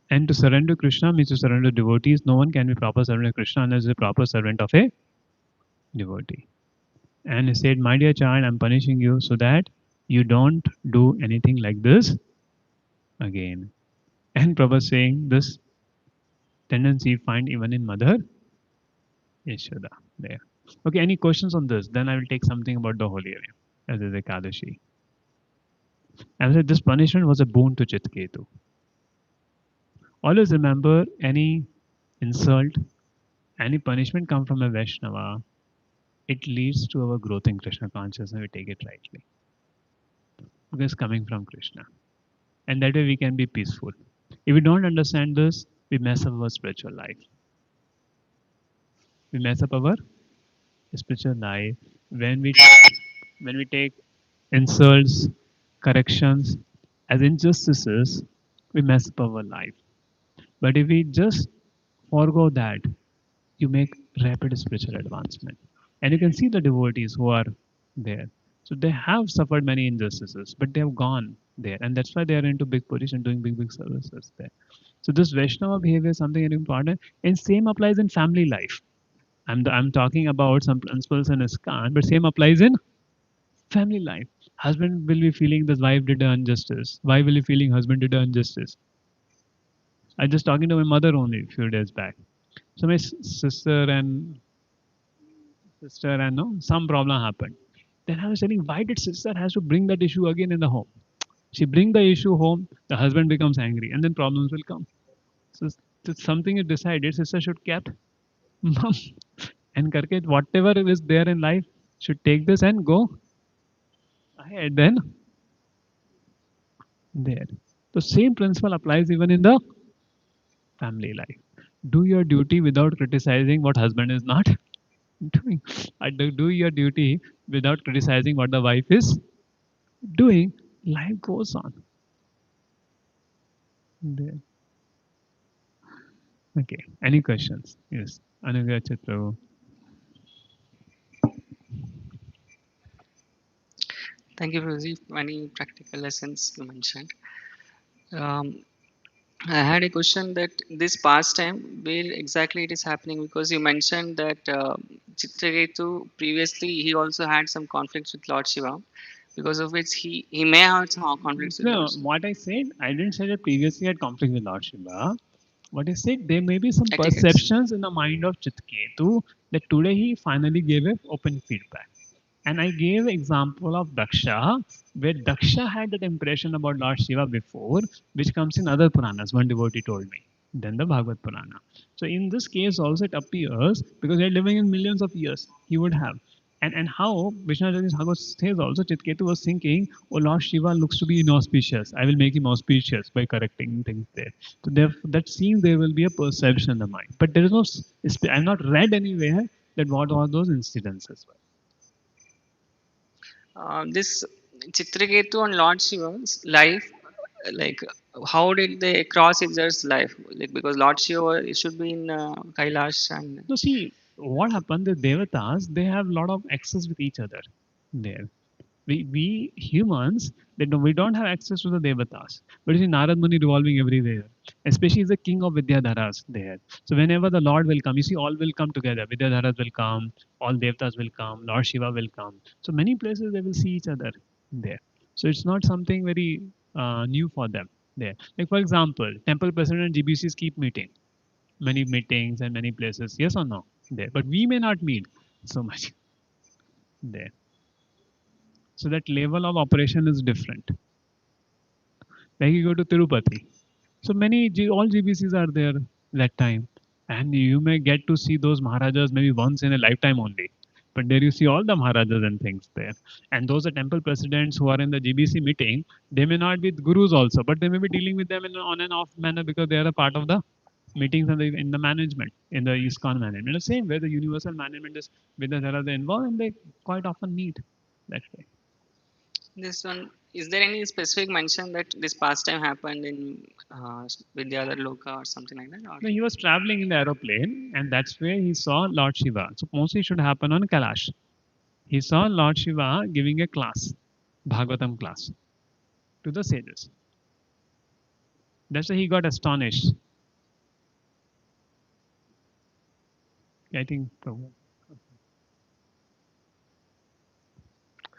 And to surrender to Krishna means to surrender to devotees. No one can be proper servant of Krishna unless is a proper servant of a devotee. And he said, my dear child, I'm punishing you so that you don't do anything like this again. And Prabhupada saying this tendency find even in Mother Yashoda. There. Okay, any questions on this? Then I will take something about the Holy Area, as is Ekadashi. I will say this punishment was a boon to Chitketu. Always remember any insult, any punishment come from a Vaishnava, it leads to our growth in Krishna consciousness. We take it rightly because it's coming from Krishna, and that way we can be peaceful. If we don't understand this, we mess up our spiritual life. We mess up our spiritual life when we take insults, corrections as injustices. We mess up our life. But if we just forego that, you make rapid spiritual advancement. And you can see the devotees who are there. So they have suffered many injustices, but they have gone there. And that's why they are into big position, doing big services there. So this Vaishnava behavior is something very important. And same applies in family life. I'm talking about some principles in ISKCON, but same applies in family life. Husband will be feeling that wife did injustice. Wife will be feeling husband did injustice. I just talking to my mother only a few days back. So my sister and no, some problem happened. Then I was telling, why did sister has to bring that issue again in the home? She bring the issue home, the husband becomes angry, and then problems will come. So it's something is decided. Sister should kept mom and karke whatever is there in life should take this and go ahead. Then there, the same principle applies even in the family life. Do your duty without criticizing what husband is not doing. Do your duty without criticizing what the wife is doing. Life goes on. There. Okay. Any questions? Yes. Anuga Chitra. Thank you, Prabhuji. Many practical lessons you mentioned. Um, I had a question that this pastime, where exactly it is happening, because you mentioned that Chitraketu previously he also had some conflicts with Lord Shiva, because of which he may have some conflicts with No, Lord Shiva. what I said, I didn't say that previously had conflict with Lord Shiva. What I said, there may be some Etiquettes. perceptions in the mind of Chitketu that today he finally gave a open feedback. And I gave example of Daksha, where Daksha had that impression about Lord Shiva before, which comes in other Puranas, one devotee told me. Then the Bhagavad Purana. So in this case also it appears, because they're living in millions of years, he would have. And how Vishnu Thakur says also Chitketu was thinking, oh Lord Shiva looks to be inauspicious. I will make him auspicious by correcting things there. So that seems there will be a perception in the mind. But there is no, I've not read anywhere that what all those incidences were. This Chitraketu and Lord Shiva's life, like how did they cross each other's life? Like because Lord Shiva should be in Kailash and No, see, what happened, the Devatas, they have a lot of access with each other there. We humans, we don't have access to the Devatas. But you see Narad Muni revolving everywhere. Especially he's the king of Vidyadharas there. So whenever the Lord will come, you see all will come together. Vidyadharas will come, all Devatas will come, Lord Shiva will come. So many places they will see each other there. So it's not something very new for them there. Like for example, temple president and GBCs keep meeting. Many meetings and many places. Yes or no? There. But we may not meet so much there. So that level of operation is different. Like you go to Tirupati. So all GBCs are there that time. And you may get to see those Maharajas maybe once in a lifetime only. But there you see all the Maharajas and things there. And those are temple presidents who are in the GBC meeting. They may not be gurus also, but they may be dealing with them in an on and off manner because they are a part of the meetings and in the management, in the ISKCON management. The same way the universal management is with the Dharada involved and they quite often meet that way. this one. Is there any specific mention that this pastime happened in Vidyadhar Loka or something like that? Or No, he was traveling in the aeroplane, and that's where he saw Lord Shiva. So mostly it should happen on Kailash. He saw Lord Shiva giving a class, Bhagavatam class, to the sages. That's why he got astonished. I think.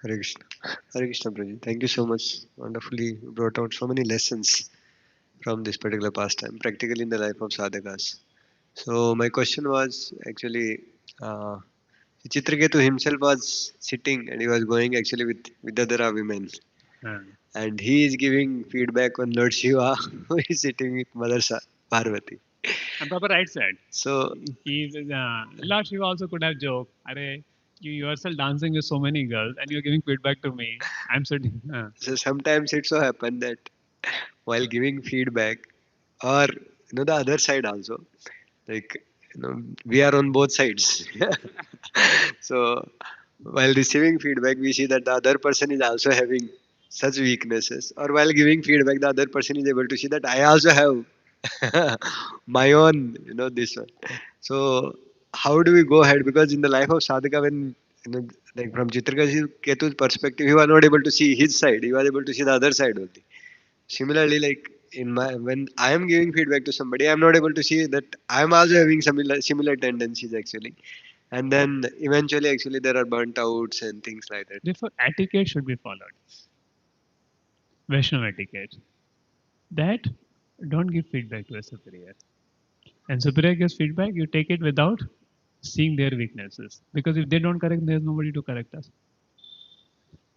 Hare Krishna. Hare Krishna, Prabhuji. Thank you so much. Wonderfully brought out so many lessons from this particular pastime, practically in the life of sadhakas. So my question was actually, uh, Chitraketu himself was sitting and he was going actually with other women, Uh, and he is giving feedback on Lord Shiva, who is sitting with Mother Parvati. and proper right side. So Lord Shiva also could have joked, "Arey, you yourself dancing with so many girls and you're giving feedback to me. I'm sitting." so sometimes it so happened that while giving feedback, or the other side also, like we are on both sides. So while receiving feedback, we see that the other person is also having such weaknesses, or while giving feedback, the other person is able to see that I also have my own, this one. So how do we go ahead? Because in the life of sadhaka, when like from Chitraketu's perspective, he was not able to see his side; he was able to see the other side only. Similarly, like in my when I am giving feedback to somebody, I am not able to see that I am also having similar tendencies actually, and then eventually actually there are burnt outs and things like that. Therefore, etiquette should be followed. Vaishnava etiquette. That don't give feedback to a superior. And superior gives feedback, you take it without seeing their weaknesses. Because if they don't correct, there's nobody to correct us.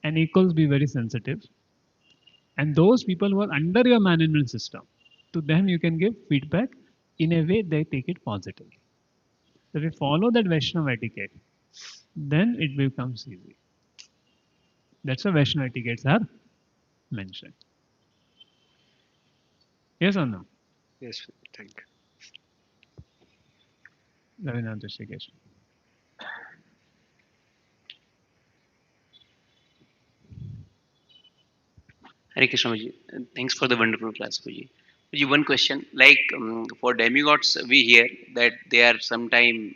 And equals be very sensitive. And those people who are under your management system, to them you can give feedback in a way they take it positively. So if you follow that Vaishnava etiquette, then it becomes easy. That's why Vaishnava etiquettes are mentioned. Yes or no? Yes, thank you. Ravinath Rishikesh. Hare Krishna Ji. Thanks for the wonderful class, Puji. Puji, one question. Like for demigods, we hear that they are sometime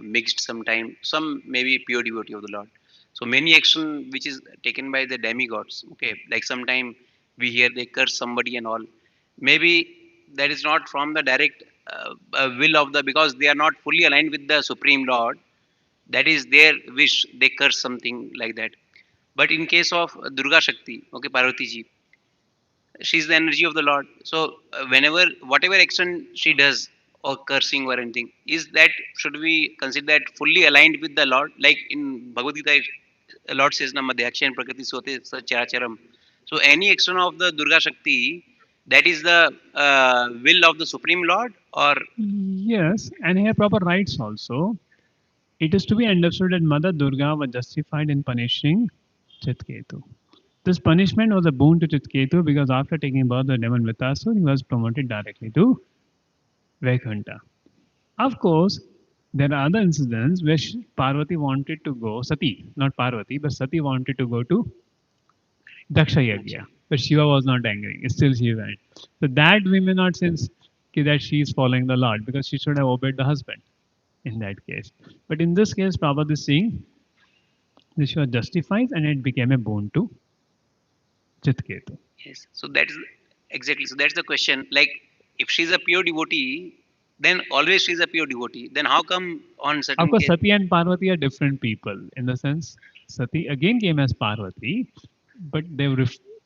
mixed, sometime some maybe pure devotee of the Lord. So many action which is taken by the demigods. Okay, like sometime we hear they curse somebody and all. Maybe that is not from the direct will of the, because they are not fully aligned with the Supreme Lord. That is their wish. They curse something like that. But in case of Durga Shakti, okay, Parvati ji, she's the energy of the Lord. So whenever whatever action she does or cursing or anything, is that, should we consider that fully aligned with the Lord? Like in Bhagavad Gita, Lord says na madhyakshan prakriti sote characharam. So any action of the Durga Shakti, that is the will of the Supreme Lord, or Yes, and he had proper rights also. It is to be understood that Mother Durga was justified in punishing Chitketu. This punishment was a boon to Chitketu because after taking birth the demon Vitasur, he was promoted directly to Vaikunta. Of course, there are other incidents where Parvati wanted to go, Sati, not Parvati, but Sati wanted to go to Daksha Yajna, but Shiva was not angry. Still she went. So that we may not sense that she is following the Lord because she should have obeyed the husband in that case. But in this case, Prabhupada is saying this was justified and it became a boon to Chitketu. yes? So that is exactly. So that's the question. Like if she's a pure devotee, then always she's a pure devotee. Then how come on Of certain course, case? Sati and Parvati are different people in the sense Sati again came as Parvati, but they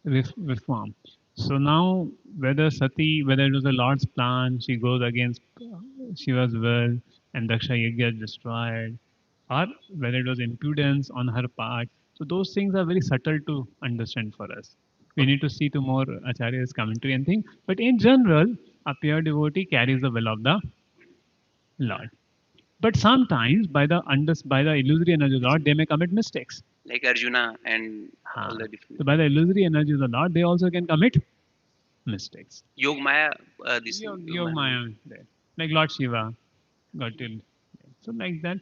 reformed. So now, whether Sati, whether it was the Lord's plan, she goes against Shiva's will and Daksha Yajna is destroyed, or whether it was impudence on her part. So those things are very subtle to understand for us. We need to see to more Acharya's commentary and things. But in general, a pure devotee carries the will of the Lord. But sometimes by the illusory energy of the Lord, they may commit mistakes. Like Arjuna and all Huh. the different So by the illusory energy of the Lord, they also can commit mistakes. Yog Maya, this thing, Yog Yog Maya. Maya is there. Like Lord Shiva got till. So like that,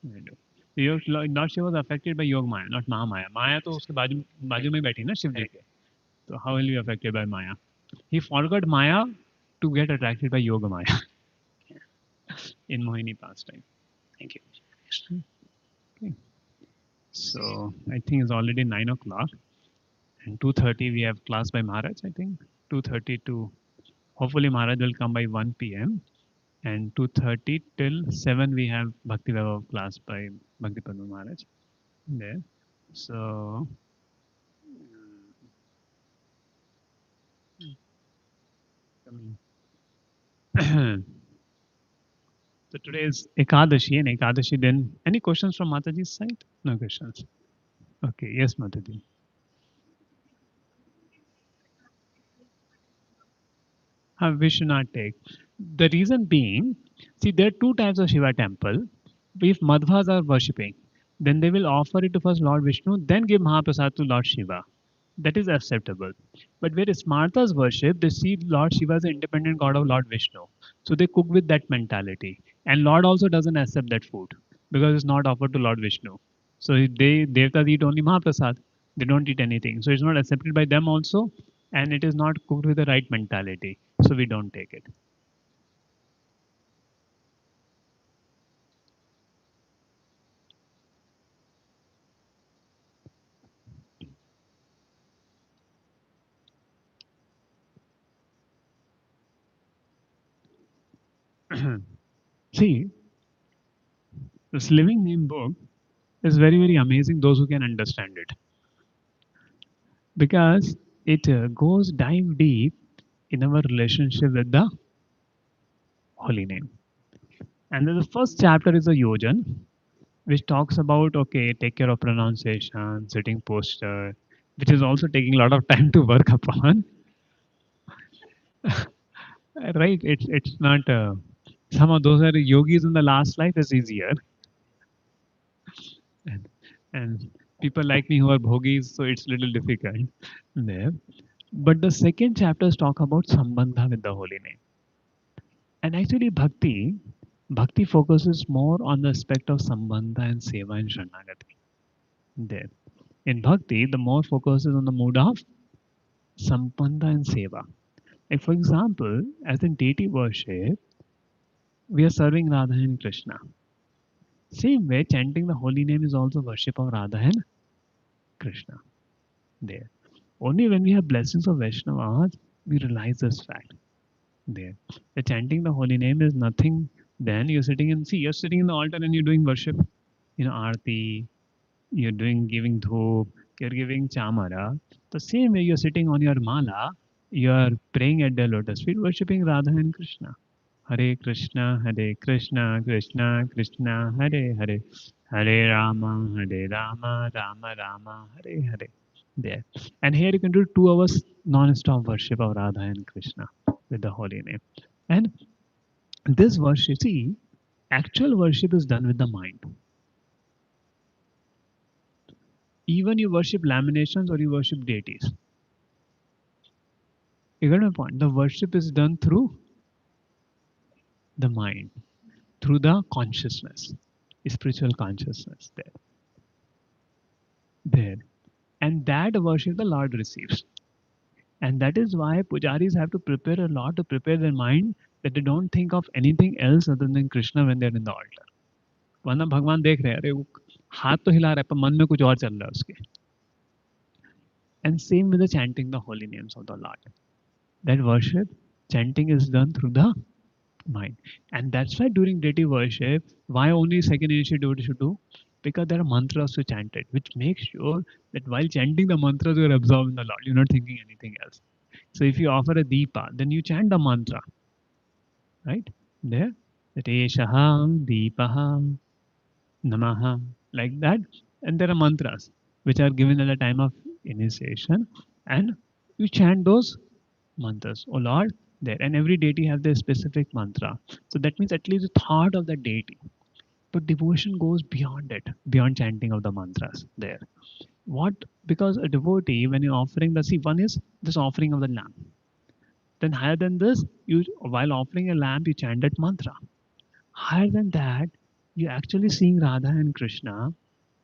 we do. So Lord Shiva was affected by Yog Maya, not Mahamaya. Maya तो उसके बाजू में बैठी ना शिव जी Correct. के. So how will he be affected by Maya? He forgot Maya to get attracted by Yoga Maya Yeah. in Mohini pastime. Thank you. Okay. So I think it's already 9 o'clock. And 2:30 we have class by Maharaj, I think. 2:30 to hopefully Maharaj will come by 1 p.m. And 2:30 till 7 we have Bhakti Vaibhav class by Bhakti Padma Maharaj there. So coming. So today is Ekadashi, and Ekadashi then. Any questions from Mataji's side? No questions. Okay, yes, Mataji. We should not take. The reason being, see, there are two types of Shiva temple. If Madhvas are worshipping, then they will offer it to first Lord Vishnu, then give Mahaprasad to Lord Shiva. That is acceptable. But where Smartas worship, they see Lord Shiva as an independent god of Lord Vishnu. So they cook with that mentality. And Lord also doesn't accept that food because it's not offered to Lord Vishnu. So they Devtas eat only Mahaprasad. They don't eat anything. So it's not accepted by them also, and it is not cooked with the right mentality. So we don't take it. See, this living name book is very, very amazing, those who can understand it. Because it goes dive deep in our relationship with the holy name. And then the first chapter is a yojan, which talks about okay, take care of pronunciation, sitting posture, which is also taking a lot of time to work upon. Right? It's not. Some of those are yogis in the last life is easier, and people like me who are bhogis, so it's little difficult there. But the second chapters talk about sambandha with the holy name. And actually, bhakti focuses more on the aspect of sambandha and seva and shanagati. There, in bhakti, the more focus is on the mood of sambandha and seva. Like for example, as in deity worship, we are serving Radha and Krishna. Same way, chanting the holy name is also worship of Radha and Krishna. There, only when we have blessings of Vaishnavas, we realize this fact. There, the chanting the holy name is nothing. Then you're sitting in see, you're sitting in the altar and you're doing worship. Aarti, you're doing giving dhoop, you're giving chamara. The same way you're sitting on your mala, you're praying at the lotus feet, worshipping Radha and Krishna. Hare Krishna, Hare Krishna, Krishna Krishna, Hare Hare, Hare Rama, Hare Rama, Rama Rama, Hare Hare. There. And here you can do 2 hours non-stop worship of Radha and Krishna with the holy name. And this worship, see, actual worship is done with the mind. Even you worship laminations or you worship deities. You get my point? The worship is done through the mind, through the consciousness, spiritual consciousness there. There. And that worship the Lord receives. And that is why pujaris have to prepare a lot to prepare their mind that they don't think of anything else other than Krishna when they're in the altar. वरना भगवान देख रहे हैं अरे वो हाथ तो हिला रहा है पर मन में कुछ और चल रहा है उसके. And same with the chanting the holy names of the Lord. That worship, chanting is done through the mind. And that's why during deity worship, why only second initiate devotee should do? Because there are mantras to chant it, which makes sure that while chanting the mantras, you're absorbed in the Lord. You're not thinking anything else. So if you offer a deepa, then you chant the mantra, right? There, that Eshaha, Deepaha, Namaha, like that. And there are mantras which are given at the time of initiation, and you chant those mantras. Oh Lord, there. And every deity have their specific mantra. So that means at least the thought of the deity. But devotion goes beyond it, beyond chanting of the mantras there. What? Because a devotee, when you're offering the see, one is this offering of the lamp. Then higher than this, you while offering a lamp, you chant that mantra. Higher than that, you're actually seeing Radha and Krishna,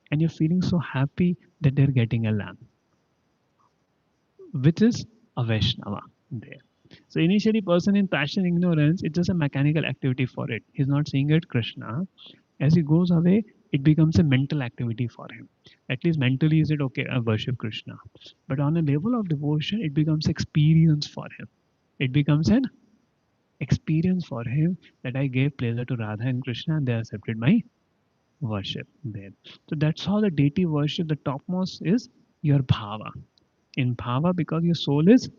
and you're feeling so happy that they're getting a lamp, which is a Vaishnava there. So initially, person in passion ignorance, it's just a mechanical activity for it. He's not seeing it Krishna. As he goes away, it becomes a mental activity for him. At least mentally, is it okay? I worship Krishna. But on a level of devotion, it becomes experience for him. It becomes an experience for him that I gave pleasure to Radha and Krishna, and they accepted my worship there. So that's how the deity worship, the topmost is your bhava. In bhava, because your soul is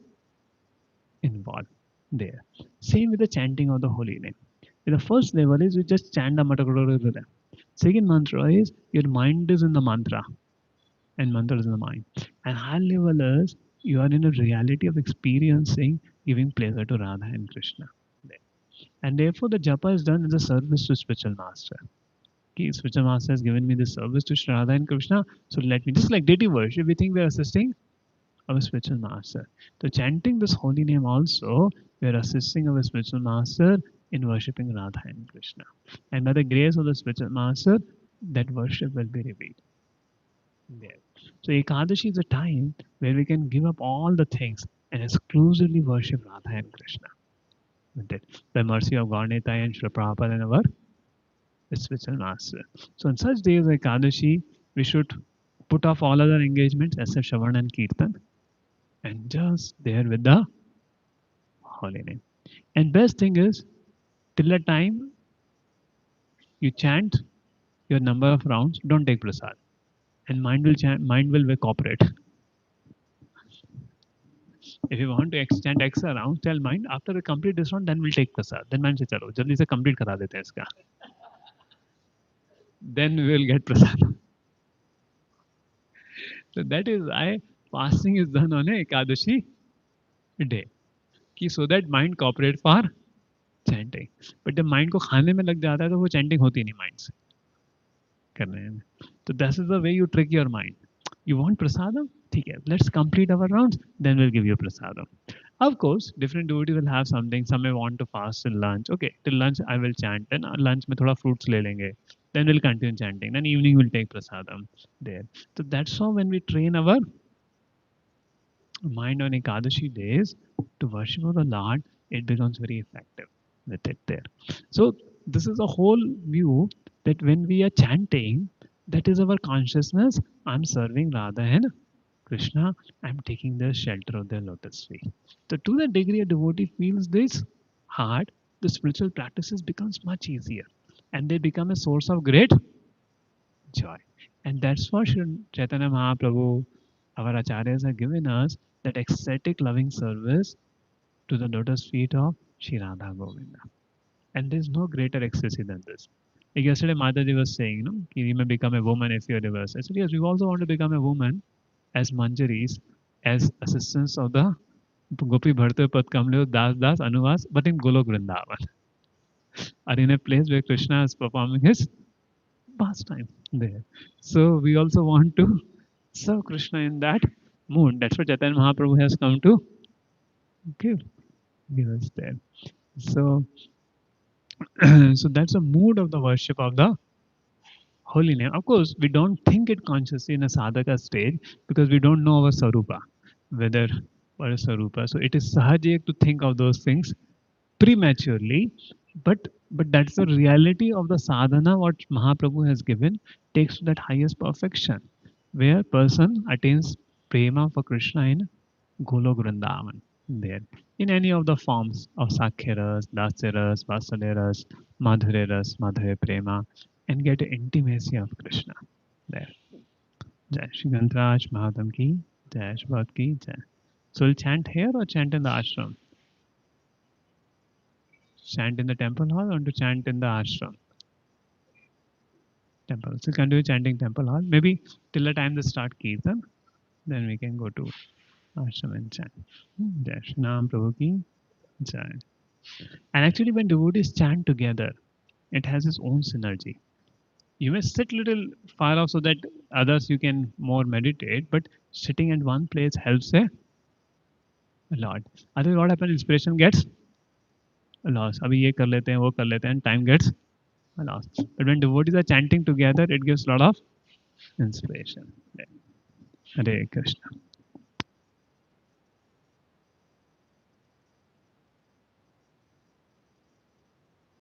involved there. Same with the chanting of the holy name. The first level is you just chant the mantra. Second mantra is your mind is in the mantra and mantra is in the mind. And high level is you are in a reality of experiencing giving pleasure to Radha and Krishna. And therefore the japa is done as a service to spiritual master. Okay, spiritual master has given me this service to Shri Radha and Krishna. So let me, just like deity worship, we think we are assisting our spiritual master. So chanting this holy name also, we are assisting our spiritual master in worshipping Radha and Krishna. And by the grace of the spiritual master, that worship will be revealed there. So Ekadashi is a time where we can give up all the things and exclusively worship Radha and Krishna. With it, by mercy of God Nitai and Srila Prabhupada and our spiritual master. So on such days like Ekadashi, we should put off all other engagements except Shravan and Kirtan and just there with the holy name. And best thing is, till the time you chant your number of rounds, don't take prasad. And mind will cooperate. If you want to extend X rounds, tell mind after the complete this round, then we'll take prasad. Then mind से चलो जल्दी से complete करा देते हैं इसका. Then we will get prasad. So that is why fasting is done on a Ekadashi day. कि so that mind cooperate for chanting. But जब mind को खाने में लग जाता है तो वो chanting होती नहीं mind से करने में. So this is the way you trick your mind. You want prasadam? ठीक है. Let's complete our rounds. Then we'll give you prasadam. Of course, different devotee will have something. Some may want to fast till lunch. Okay, till lunch I will chant. Then lunch में थोड़ा fruits ले लेंगे. Then we'll continue chanting. Then evening we'll take prasadam there. So that's how when we train our mind on Ekadashi days to worship of the Lord, it becomes very effective with it there. So this is a whole view that when we are chanting, that is our consciousness. I'm serving Radha and Krishna. I'm taking the shelter of their lotus feet. So to the degree a devotee feels this hard, the spiritual practices becomes much easier, and they become a source of great joy. And that's what Sri Chaitanya Mahaprabhu, our acharyas, have given us that ecstatic loving service to the lotus feet of Sri Radha Govinda. And there's no greater ecstasy than this. Like yesterday, Mataji was saying, you may become a woman if you're reverse. I said, yes, we also want to become a woman as manjaris, as assistants of the Gopi Bharta Pad Kamleo Das Das Anuvas, but in Golok Vrindavan. Or in a place where Krishna is performing his pastime there. So we also want to serve Krishna in that mood. That's what Chaitanya Mahaprabhu has come to give, give us there. So, so that's a mood of the worship of the holy name. Of course, we don't think it consciously in a sadhaka stage because we don't know our sarupa, whether what is sarupa. So it is sahajic to think of those things prematurely, but that's the reality of the sadhana what Mahaprabhu has given takes to that highest perfection, where person attains prema for Krishna in Golok Vrindavan there. In any of the forms of Sakyaras, Dasyaras, Vasaleras, Madhureras, Madhure Prema, and get intimacy of Krishna there. Jai Shri Gantraj Mahatam ki, Jai Shri Bhat ki, Jai. So we'll chant here or chant in the ashram? Chant in the temple hall or to chant in the ashram? Temple. So continue chanting temple hall. Maybe till the time they start kirtan, then we can go to ashram and chant. Jai Shri Nam Prabhu ki, Jai. And actually, when devotees chant together, it has its own synergy. You may sit little far off so that others you can more meditate, but sitting at one place helps a lot. Otherwise, what happens? Inspiration gets lost. अभी ये कर लेते हैं, वो कर लेते हैं, and time gets lost. But when devotees are chanting together, it gives a lot of inspiration. Hare Krishna.